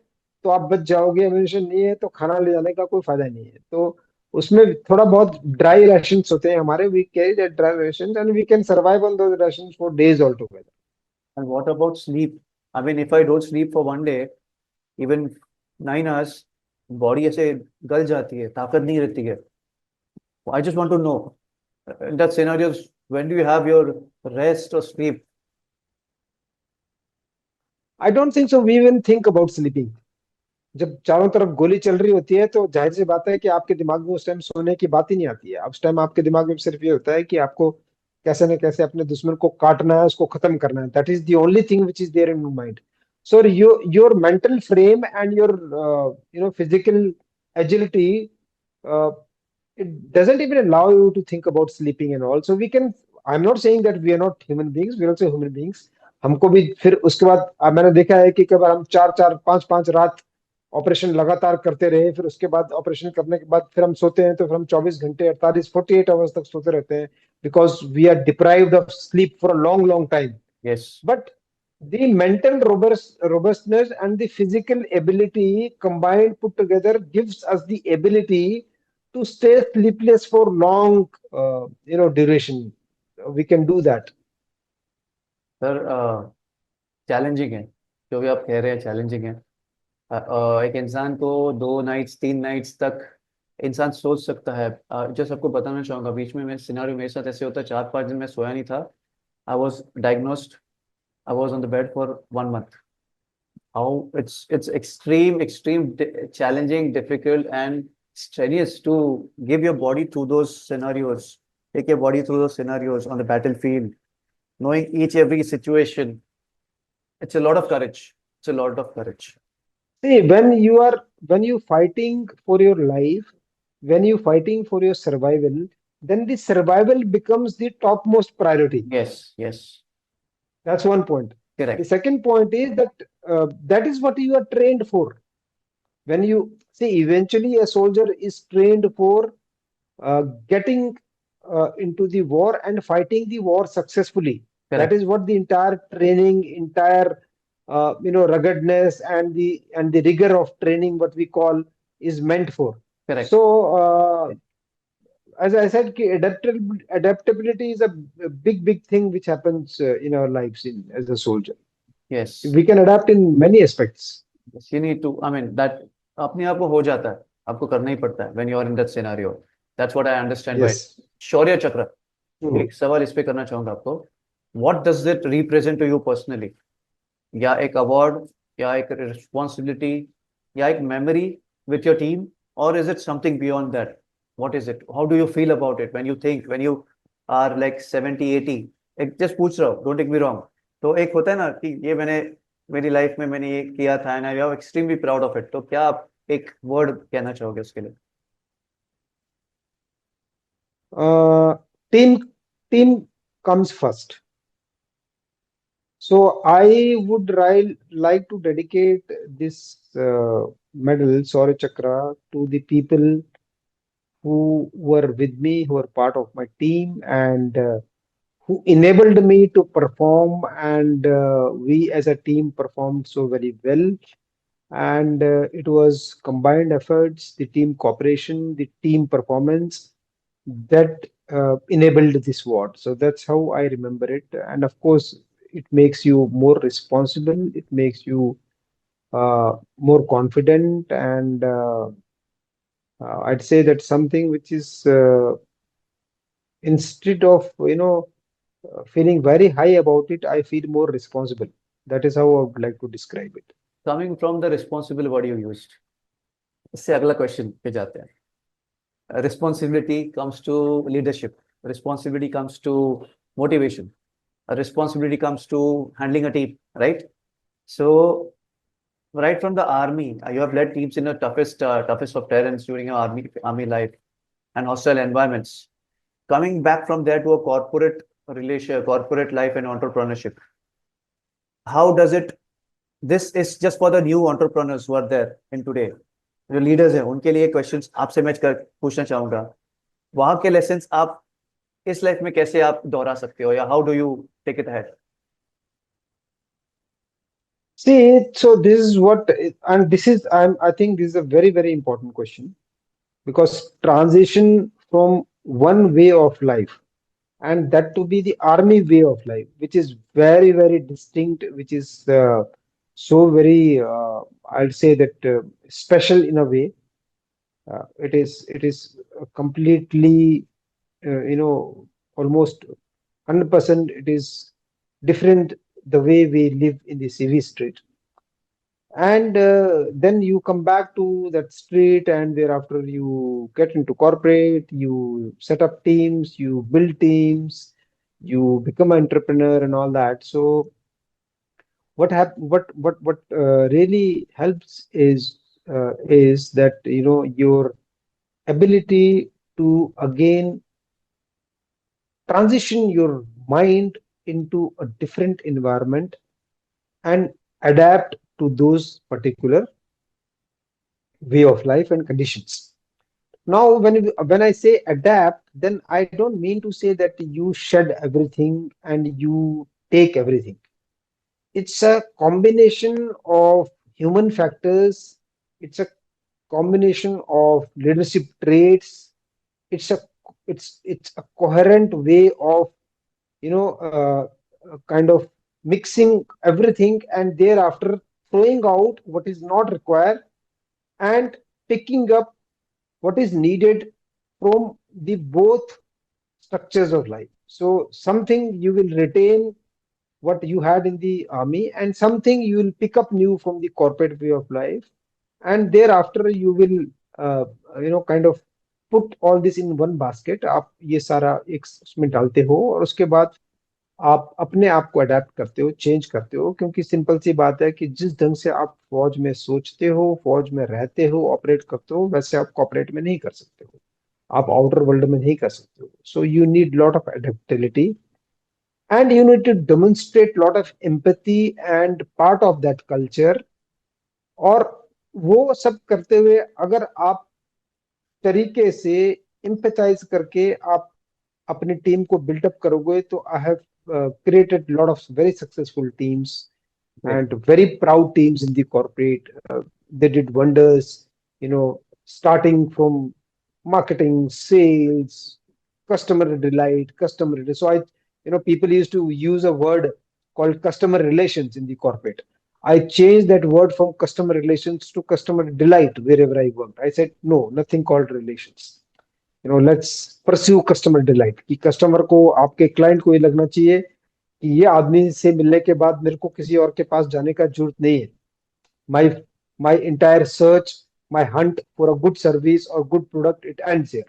तो आप बच जाओगे, ammunition नहीं है तो खाना ले जाने का कोई फायदा नहीं है। तो उसमें थोड़ा बहुत ड्राई rations होते हैं हमारे, we carry that dry rations and we can survive on those rations for days altogether. and what about sleep? I mean, if I don't sleep for one day, even 9 hours, body ऐसे गल जाती है, ताकत नहीं रहती है. I just want to know, in that scenarios, when do you have your rest or sleep? I don't think so we even think about sleeping. जब चारों तरफ गोली चल रही होती है तो जाहिर सी बात है कि आपके दिमाग में उस टाइम सोने की बात ही नहीं आती है। उस टाइम आपके दिमाग में सिर्फ ये होता है कि आपको कैसे न कैसे अपने दुश्मन को काटना है, उसको खत्म करना है। That is the only thing which is there in your mind. So your mental frame and your physical agility, it doesn't even allow you to think about sleeping and all. So we can, I'm not saying that we are not human beings, we are also human beings. हमको भी फिर उसके बाद मैंने देखा है कि कई बार हम 4-4 5-5 रात ऑपरेशन लगातार करते रहे, फिर उसके बाद ऑपरेशन करने के बाद फिर हम सोते हैं तो फिर हम 24 घंटे 48 आवर्स तक सोते रहते हैं, because we are deprived of sleep for a long long time. Yes, But the mental robustness and the physical ability combined put together gives us the ability to stay sleepless for long, duration. We can do that. Sir challenging है, जो भी आप कह रहे हैं challenging है. एक इंसान को 2 नाइट्स 3 नाइट्स तक इंसान सोच सकता है. जो सबको बताना चाहूँगा, बीच में मैं सिनारियो मेरे साथ ऐसे होता है, 4-5 दिन मैं सोया नहीं था. I was diagnosed, I was on the bed for 1 month. How it's extreme challenging, difficult and strenuous to give your body through those scenarios, take your body through those scenarios on the battlefield, knowing each every situation. It's a lot of courage. It's a lot of courage. See, when you fighting for your life, when you fighting for your survival, then the survival becomes the topmost priority. Yes, yes, That's one point. The correct. second point is that that is what you are trained for. When you see, eventually a soldier is trained for getting into the war and fighting the war successfully. Correct. That is what the entire training, entire ruggedness and the rigor of training, what we call, is meant for. Correct. So as I said, adaptability is a big thing which happens in our lives as a soldier. Yes. We can adapt in many aspects. Yes, you need to, I mean, that अपने आप को हो जाता है, आपको करना ही पड़ता है when you are in that scenario. That's what I understand by Yes. शौर्य चक्र. Hmm. एक सवाल इस पे करना चाहूंगा आपको. What does it represent to you personally? या एक award, या एक responsibility, या एक memory with your team, or is it something beyond that? What is it? How do you feel about it when you think, when you are like 70, 80? एक just पूछ रहा हूँ, don't take me wrong. तो एक होता है ना कि ये मैंने मेरी लाइफ में मैंने ये किया था, and I am extremely proud of it. तो क्या आप एक वर्ड कहना चाहोगे उसके लिए? Team comes first. So I would like to dedicate this medal, Saurya Chakra, to the people who were with me, who were part of my team, and who enabled me to perform. And we as a team performed so very well. And it was combined efforts, the team cooperation, the team performance that enabled this award. So that's how I remember it. And of course, it makes you more responsible. It makes you more confident. And I'd say that something which is instead of feeling very high about it, I feel more responsible. That is how I would like to describe it. Coming from the responsible word you used, इससे अगला question पे जाते हैं. Responsibility comes to leadership. Responsibility comes to motivation. Responsibility comes to handling a team, right? So, right from the army, you have led teams in the toughest of terrains during your army life and hostile environments. Coming back from there to a corporate life and entrepreneurship, how does it? This is just for the new entrepreneurs who are there in today. जो leaders हैं उनके लिए questions आपसे मैं पूछना चाहूंगा. वहां के लेसन्स आप इस लाइफ में कैसे आप दोहरा सकते हो, या how do you take it ahead? See, so this is what, and this is, I think this is a very important question, because transition from one way of life, and that to be the army way of life, which is very distinct, which is so very, I'd say that special in a way. It is completely, almost 100%. It is different the way we live in the CV street. And then you come back to that street, and thereafter you get into corporate, you set up teams, you build teams, you become an entrepreneur and all that. So what really helps is that your ability to again transition your mind into a different environment and adapt to those particular way of life and conditions. Now, when I say adapt, then I don't mean to say that you shed everything and you take everything. It's a combination of human factors. It's a combination of leadership traits. It's a coherent way of kind of mixing everything, and thereafter throwing out what is not required and picking up what is needed from the both structures of life. So something you will retain what you had in the army, and something you will pick up new from the corporate way of life, and thereafter you will kind of put all this in one basket. आप ये सारा एक उसमें डालते हो, और उसके बाद आप अपने आप को अडेप्ट करते हो, चेंज करते हो, क्योंकि सिंपल सी बात है कि जिस ढंग से आप फौज में सोचते हो, फौज में रहते हो, ऑपरेट करते हो, वैसे आप कॉपरेट में नहीं कर सकते हो, आप आउटर वर्ल्ड में नहीं कर सकते हो. So you need lot of adaptability, and you need to demonstrate lot of empathy and part of that culture. और वो सब करते हुए अगर आप तरीके से एम्पैथाइज करके आप अपनी टीम को बिल्डअप करोगे, तो I have created lot of very successful teams and very proud teams in the corporate. They did wonders, starting from marketing, sales, customer delight, customer. So people used to use a word called customer relations in the corporate. I changed that word from customer relations to customer delight wherever I worked. I said, no, nothing called relations. Let's pursue customer delight. कि customer को, आपके client को ये लगना चाहिए कि ये आदमी से मिलने के बाद मेरे को किसी और के पास जाने का जरूरत नहीं है. My my entire search, my hunt for a good service or good product, it ends here.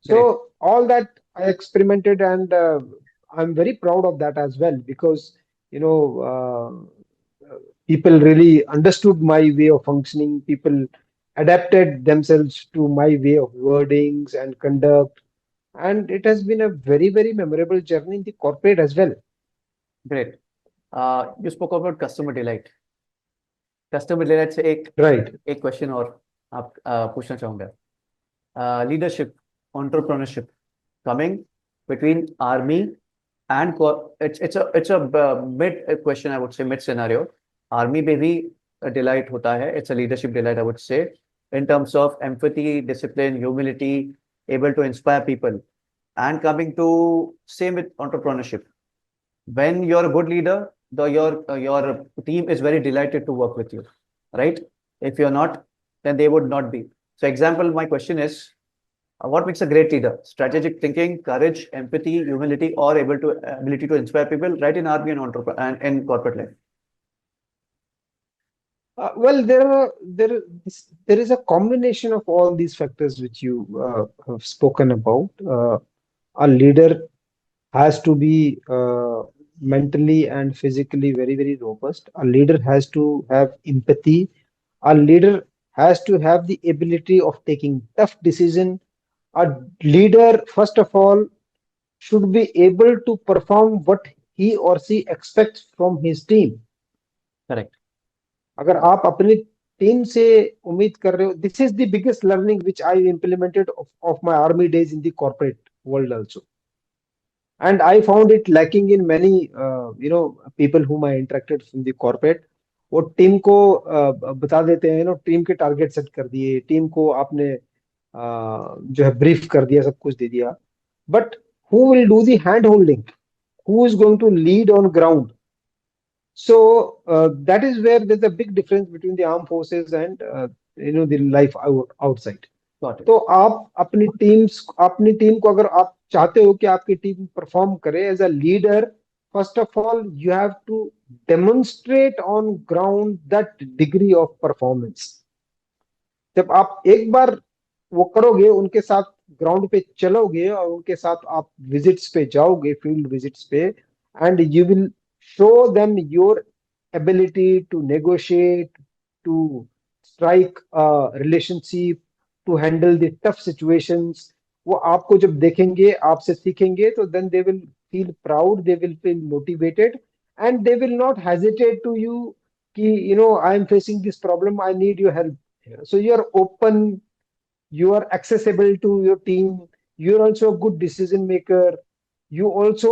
So Great. all that I experimented, and I'm very proud of that as well, because you know people really understood my way of functioning. People adapted themselves to my way of wordings and conduct, and it has been a very memorable journey in the corporate as well. Great. You spoke about customer delight. Customer delight से Right. एक question और आप पूछना चाहूंगा. Leadership, entrepreneurship, coming between army and it's a mid question, I would say, mid scenario. Army में भी delight होता है. It's a leadership delight, I would say, in terms of empathy, discipline, humility, able to inspire people. And coming to same with entrepreneurship. When you're a good leader, your team is very delighted to work with you, right? If you're not, then they would not be. So example, my question is, what makes a great leader? Strategic thinking, courage, empathy, humility, or ability to inspire people, right, in army and and in corporate life? Well, there is a combination of all these factors which you have spoken about. A leader has to be mentally and physically very robust. A leader has to have empathy. A leader has to have the ability of taking tough decision. A leader, first of all, should be able to perform what he or she expects from his team. Correct. अगर आप अपनी team से उम्मीद कर रहे हो, this is the biggest learning which I implemented of my army days in the corporate world also. And I found it lacking in many people whom I interacted in the corporate. वो team को बता देते हैं, team के target set कर दिए, team को आपने जो है ब्रीफ कर दिया, सब कुछ दे दिया, but who will do the hand holding? Who is going to lead on ground? So that is where there's a big difference between the armed forces and the life outside. Got it. तो आप अपनी team को अगर आप चाहते हो कि आपकी टीम परफॉर्म करे as a leader, first of all you have to demonstrate on ground that degree of performance. जब आप एक बार वो करोगे, उनके साथ ग्राउंड पे चलोगे और उनके साथ आप विजिट्स पे जाओगे, फील्ड विजिट्स पे, and you will show them your ability to negotiate, to strike a relationship, to handle the tough situations. वो आपको जब देखेंगे, आपसे सीखेंगे, तो then they will feel proud, they will feel motivated, and they will not hesitate to you कि I am facing this problem, I need your help. So you are open, you are accessible to your team, you are also a good decision maker. You also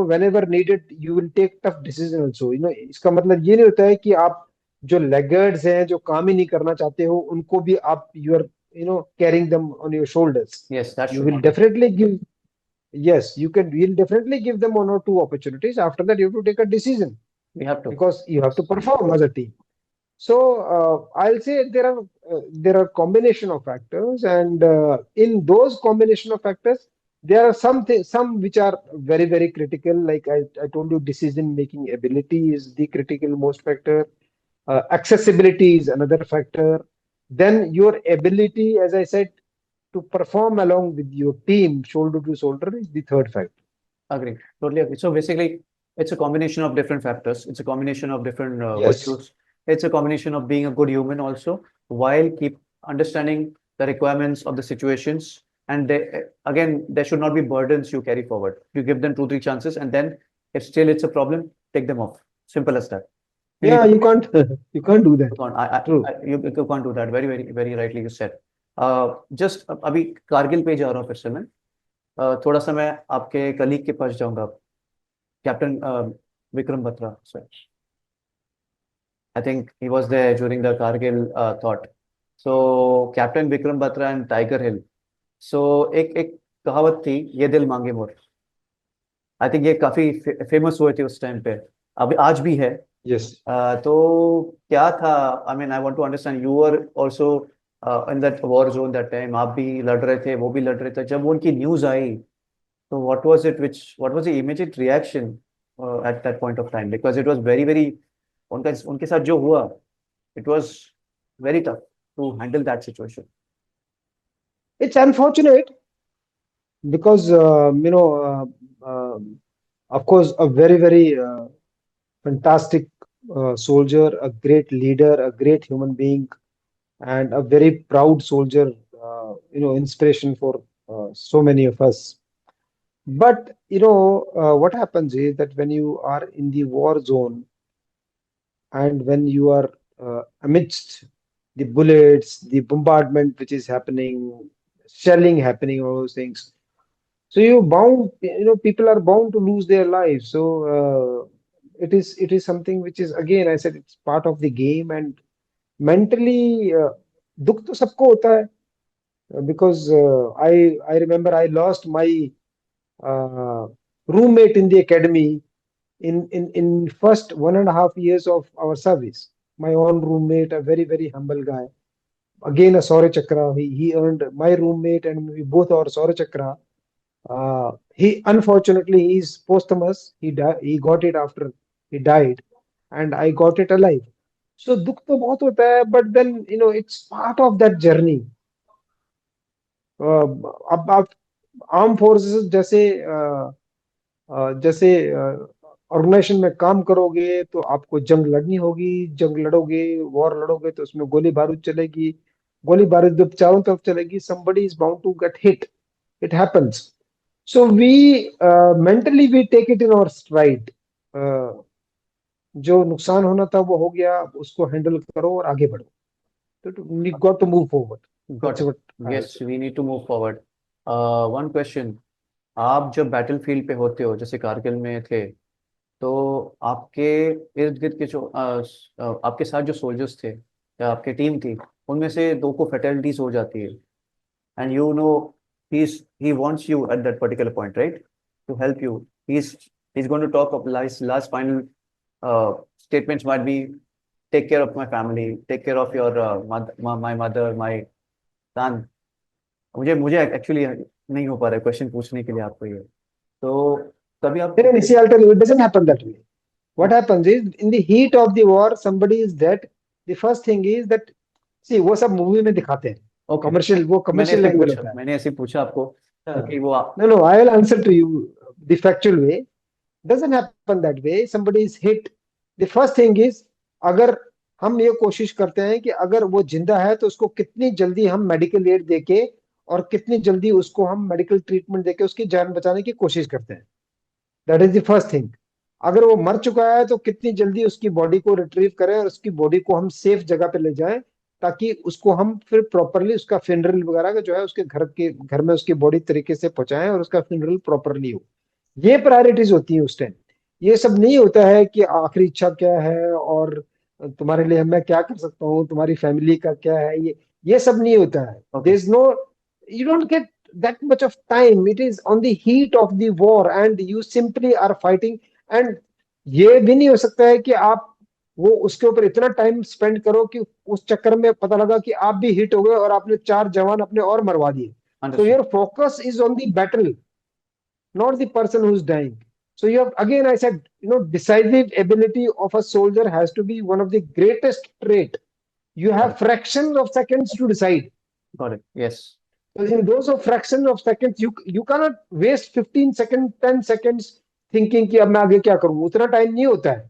whenever needed you will take tough decision also. इसका मतलब ये नहीं होता है कि आप जो laggards हैं, जो काम ही नहीं करना चाहते हो, उनको भी आप you are carrying them on your shoulders. Yes, that's You true. will definitely give, yes, you'll definitely give them one or two opportunities. After that you have to take a decision, We have to. because you have to perform as a team. So I'll say there are combination of factors, and in those combination of factors, there are some which are very critical. Like I told you, decision making ability is the critical most factor. Accessibility is another factor. Then your ability, as I said, to perform along with your team shoulder to shoulder is the third factor. Agree. Totally agree. So basically, it's a combination of different factors. It's a combination of different Yes. virtues. It's a combination of being a good human also, while keep understanding the requirements of the situations. And again, there should not be burdens you carry forward. You give them 2-3 chances, and then if still it's a problem, take them off. Simple as that. Yeah, you can't you can't do that. True. You can't do that. Very rightly you said. Just अभी कारगिल पे जा रहा हूँ फिर से मैं. थोड़ा सा मैं आपके कलीग के पास जाऊंगा, captain Vikram Batra sir. I think he was there during the Kargil thought. So Captain Vikram Batra and Tiger Hill. So एक कहावत थी, ये दिल मांगे मोर। आई थिंक ये काफी फेमस हुए थे उस टाइम पे, अभी आज भी है। Yes. तो क्या था, I mean I want to understand, you were also in that war zone that time, आप भी लड़ रहे थे, वो भी लड़ रहे थे, जब उनकी न्यूज आई तो what was the immediate reaction at that point of time, because it was very very, उनका उनके साथ जो हुआ, it was very tough to handle that situation. It's unfortunate because, of course, a very, very fantastic soldier, a great leader, a great human being, and a very proud soldier, inspiration for so many of us. But, what happens is that when you are in the war zone and when you are amidst the bullets, the bombardment which is happening, shelling happening, all those things. So you bound, people are bound to lose their lives. So it is something which is, again, I said, it's part of the game, and mentally दुख तो सबको होता है, because I remember I lost my uh, roommate in the academy in first 1.5 years of our service. My own roommate, a very, very humble guy. Again, a Saurya Chakra. He earned, my roommate and we both are Saurya Chakra. He unfortunately he's posthumous. He got it after he died, and I got it alive. So dukh to bahut hota hai, but then it's part of that journey. अब आप arm forces जैसे organisation में काम करोगे तो आपको जंग लड़नी होगी, जंग लड़ोगे, वॉर लड़ोगे तो उसमें गोली बारूद चलेगी, गोली बारूद जब चारों तरफ चलेगी, somebody is bound to get hit. It happens. So we mentally we take it in our stride. जो नुकसान होना था वो हो गया, उसको हैंडल करो और आगे बढ़ो. तो you got to move forward. Got That's it. what I Yes, we need to move forward. One question. आप जब बैटलफील्ड पे होते हो, जैसे कारगिल में थे, तो आपके इर्द गिर्द के जो आपके साथ जो सोल्जर्स थे या आपकी टीम थी, उनमें से दो को फैटेलिटीज हो जाती है, and you know he wants you at that particular point, right, to help you. He's going to talk of last final statements might be, take care of my family, take care of your my mother, my son. मुझे actually नहीं हो पा रहा है question पूछने के लिए आपको ये, तो तभी आप See, I'll tell you, it doesn't happen that way. What happens is, in the heat of the war, somebody is dead. The first thing is that, see, वो सब मूवी में दिखाते हैं, Okay. कमर्शियल लैंग्वेज होता है. मैंने ऐसे पूछा आपको कि वो No, I will answer to you the factual way. Doesn't happen that way. Somebody is hit. The first thing is, अगर हम ये कोशिश करते हैं कि अगर वो जिंदा है तो उसको कितनी जल्दी हम मेडिकल एड देके और कितनी जल्दी उसको हम मेडिकल ट्रीटमेंट देके उसकी जान बचाने की कोशिश करते हैं. That is the first thing. अगर वो मर चुका है तो कितनी जल्दी उसकी बॉडी को रिट्रीव करें और उसकी बॉडी को हम सेफ जगह पे ले जाएं, ताकि उसको हम फिर प्रॉपरली उसका फिनरल वगैरह का जो है उसके घर में उसकी बॉडी तरीके से पहुंचाएं और उसका फिनरल प्रॉपरली हो. ये प्रायोरिटीज होती है उस टाइम. ये सब नहीं होता है कि आखिरी इच्छा क्या है और तुम्हारे लिए मैं क्या कर सकता हूँ, तुम्हारी फैमिली का क्या है, ये सब नहीं होता है. There is no, you don't get that much of time. It is on the heat of the war and you simply are fighting. And ये भी नहीं हो सकता है कि आप वो उसके ऊपर इतना टाइम स्पेंड करो कि उस चक्कर में पता लगा कि आप भी हिट हो गए और आपने 4 जवान अपने और मरवा दिए. So your focus is on the battle, not the person who's dying. So you have, again, I said, decisive ability of a soldier has to be one of the greatest trait. You have fractions of seconds to decide. Got it. Yes. So in those of fraction of seconds, you cannot waste 15 seconds, 10 seconds thinking कि अब मैं आगे क्या करूं. उतना time नहीं होता है.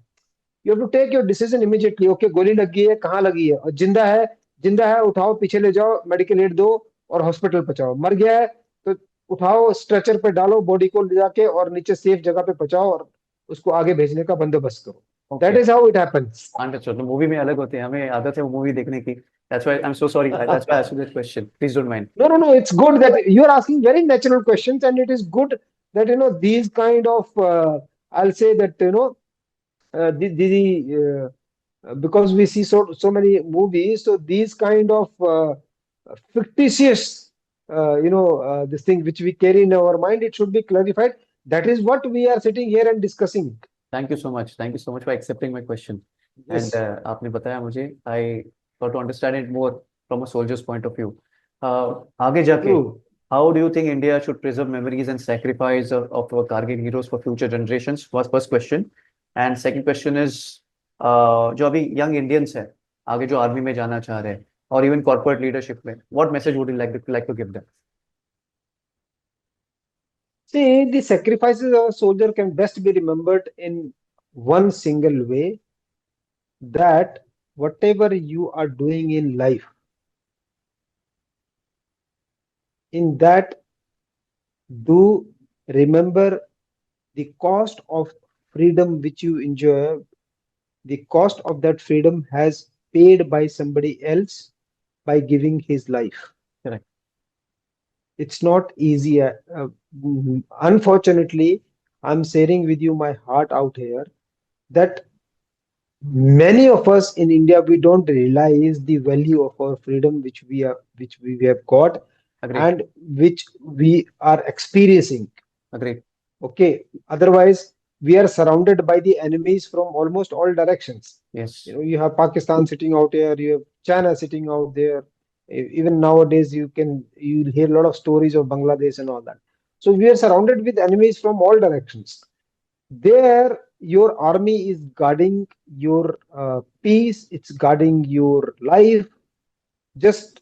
You have to take your decision immediately. Okay, गोली लगी है, कहाँ लगी है, और जिंदा है उठाओ, पीछे ले जाओ, मेडिकल एड दो और हॉस्पिटल पहुंचाओ. मर गया है तो उठाओ, स्ट्रेचर पे डालो, बॉडी को ले जाके और नीचे सेफ जगह पे पहुंचाओ और उसको आगे भेजने का बंदोबस्त करो. That is how it happens. Understood. तो मूवी में अलग होते हैं, हमें आदत है वो मूवी देखने की. That's why I'm so sorry. That's why I asked you this question. Please don't mind. No. It's good that you are asking very natural questions, and it is good that these kind of I'll say that the because we see so many movies. So these kind of fictitious, this thing which we carry in our mind, it should be clarified. That is what we are sitting here and discussing. Thank you so much. Thank you so much for accepting my question. And Yes, आपने बताया मुझे, I got to understand it more from a soldier's point of view. आगे जाके, true. how do you think India should preserve memories and sacrifice of our Kargil heroes for future generations? Was first question. And second question is, जो अभी young Indians हैं, आगे जो army में जाना चाह रहे हैं, और even corporate leadership में, what message would you like to give them? See, the sacrifices of a soldier can best be remembered in one single way, that whatever you are doing in life, in that, do remember the cost of freedom which you enjoy. The cost of that freedom has paid by somebody else by giving his life. Correct. It's not easy. Unfortunately, I'm sharing with you my heart out here that many of us in India, we don't realize the value of our freedom which we have got Agreed. and which we are experiencing. Agreed. Okay. Otherwise, we are surrounded by the enemies from almost all directions. Yes. You have Pakistan sitting out here, you have China sitting out there. Even nowadays, you'll hear a lot of stories of Bangladesh and all that. So we are surrounded with enemies from all directions. There, your army is guarding your peace, it's guarding your life. Just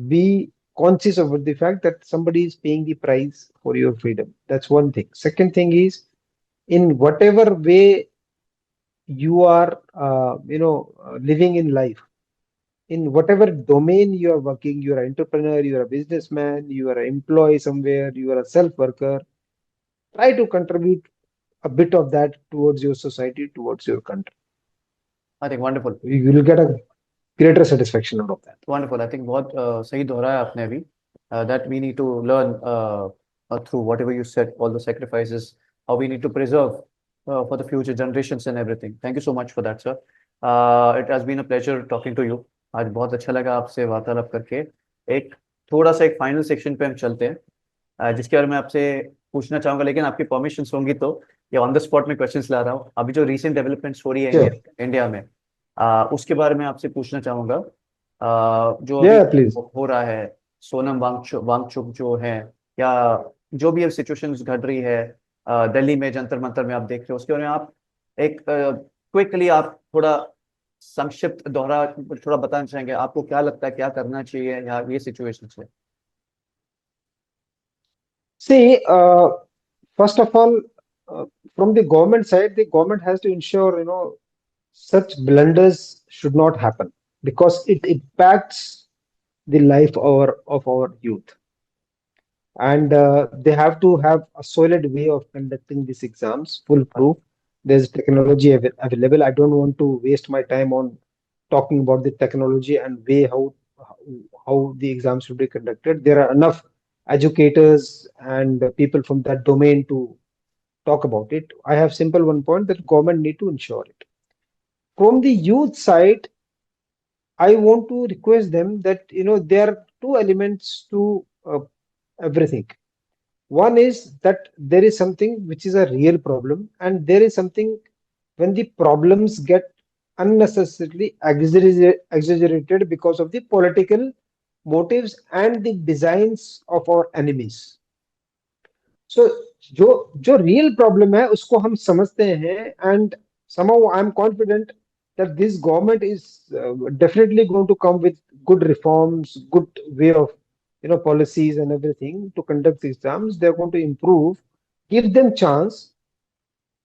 be conscious of the fact that somebody is paying the price for your freedom. That's one thing. Second thing is, in whatever way you are, living in life, in whatever domain you are working, you are an entrepreneur, you are a businessman, you are an employee somewhere, you are a self-worker, try to contribute a bit of that towards your society, towards your country. I think wonderful. You will get a greater satisfaction out of that. Wonderful. I think बहुत सही दोहराया आपने अभी, that we need to learn through whatever you said, all the sacrifices, how we need to preserve for the future generations and everything. Thank you so much for that, sir. It has been a pleasure talking to you. आज बहुत अच्छा लगा आपसे वार्तालाप करके. एक थोड़ा सा एक फाइनल सेक्शन पे हम चलते हैं, जिसके बारे में आपसे पूछना चाहूंगा, लेकिन आपकी परमिशन होंगी तो ये ऑन द स्पॉट में क्वेश्चंस ला रहा हूँ. अभी जो रिसेंट डेवलपमेंट्स हो रही है इंडिया में, उसके बारे में आपसे पूछना चाहूंगा. जो अभी हो रहा है, सोनम वांगचुक जो है, या जो भी अब सिचुएशंस घट रही है दिल्ली में जंतर मंतर में आप देख रहे हो, उसके बारे में आप एक क्विकली आप थोड़ा संक्षिप्त दोहरा थोड़ा बताना चाहेंगे, आपको क्या लगता है क्या करना चाहिए या ये सिचुएशन से? See, first of all, from the government side, the government has to ensure, such blunders should not happen, because it impacts the life of our youth. And they have to have a solid way of conducting these exams, foolproof. There's technology available. I don't want to waste my time on talking about the technology and way how the exams should be conducted. There are enough educators and people from that domain to talk about it. I have simple one point, that government need to ensure it. From the youth side, I want to request them that there are two elements to everything. One is that there is something which is a real problem, and there is something when the problems get unnecessarily exaggerated because of the political motives and the designs of our enemies. So जो real problem है उसको हम समझते हैं, and somehow I'm confident that this government is definitely going to come with good reforms, good way of policies and everything to conduct the exams. They're going to improve, give them chance.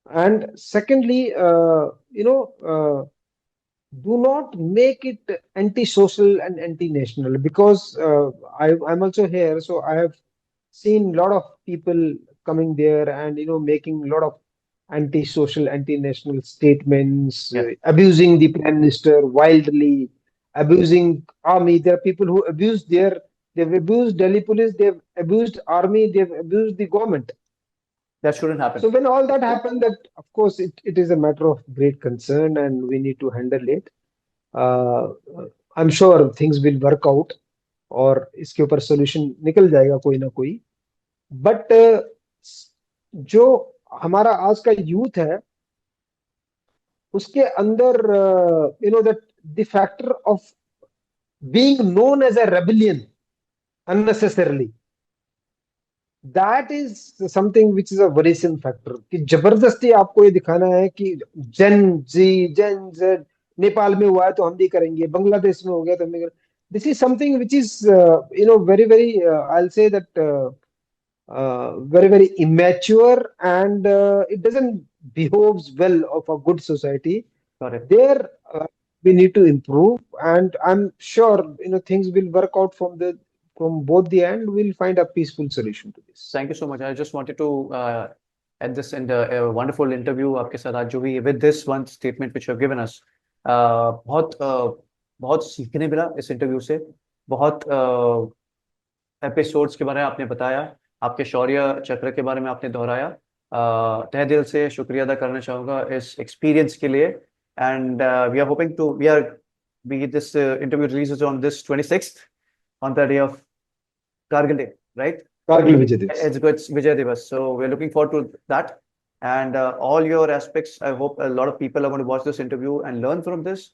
And secondly, do not make it anti-social and anti-national, because I'm also here, so I have seen a lot of people coming there and making a lot of anti-social, anti-national statements, abusing the prime minister wildly, abusing army. There are people who they've abused Delhi police, they've abused army, they've abused the government. That shouldn't happen. So when all that happened, that of course it is a matter of great concern and we need to handle it. Uh, I'm sure things will work out और इसके ऊपर solution निकल जाएगा कोई ना कोई. But जो हमारा आज का youth है उसके अंदर that the factor of being known as a rebellion unnecessarily, that is something which is a worrisome factor कि जबरदस्ती आपको ये दिखाना है कि जेन जेड नेपाल में हुआ है तो हम भी करेंगे, बांग्लादेश में हो गया तो हम भी करेंगे. This is something which is very I'll say that very immature and it doesn't behoves well of a good society. Correct. There we need to improve, and I'm sure things will work out from both the end. We'll find a peaceful solution to this. Thank you so much. I just wanted to end this in a wonderful interview आपके साथ आज जो भी with this one statement which you have given us. बहुत सीखने मिला इस interview से. बहुत एपिसोड्स के बारे में आपने बताया, आपके शौर्य चक्र के बारे में आपने दोहराया. तहे दिल से शुक्रिया अदा करना चाहूँगा इस एक्सपीरियंस के लिए. And we are hoping to this interview releases on this 26th on the day of Kargil Day, right? Kargil Vijay Divas. It's Vijay Divas. So we're looking forward to that. And all your aspects, I hope a lot of people are going to watch this interview and learn from this,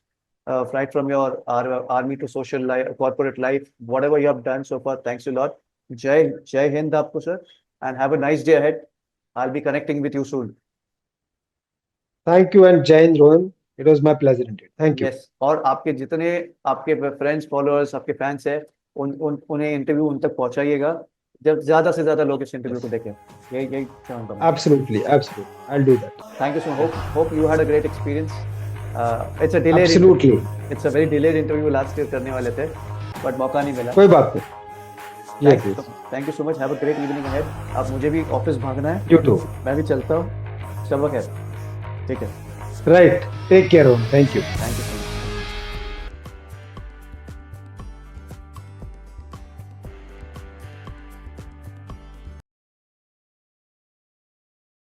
right from your army to social life, corporate life, whatever you have done so far. Thanks a lot. Jai Hind aapko, sir. And have a nice day ahead. I'll be connecting with you soon. Thank you and Jai Hind, Rohan. It was my pleasure indeed. Thank you. Yes. और आपके जितने आपके friends followers आपके fans हैं उन्हें interview उन तक पहुंचाइएगा जब ज्यादा से ज्यादा लोग इस इंटरव्यू को देखें. यही चाहूंगा. Absolutely. I'll do that. Thank you so much. Hope you had a great experience. It's a delayed. Absolutely. It's a very delayed interview last year करने वाले थे, but मौका नहीं मिला. कोई बात नहीं. Thank you so much. Have a great evening ahead. अब मुझे भी ऑफिस भागना है. You too. मैं भी चलता हूँ. शब खैर. ठीक है. Right. Take care. Thank you. Thank you so much.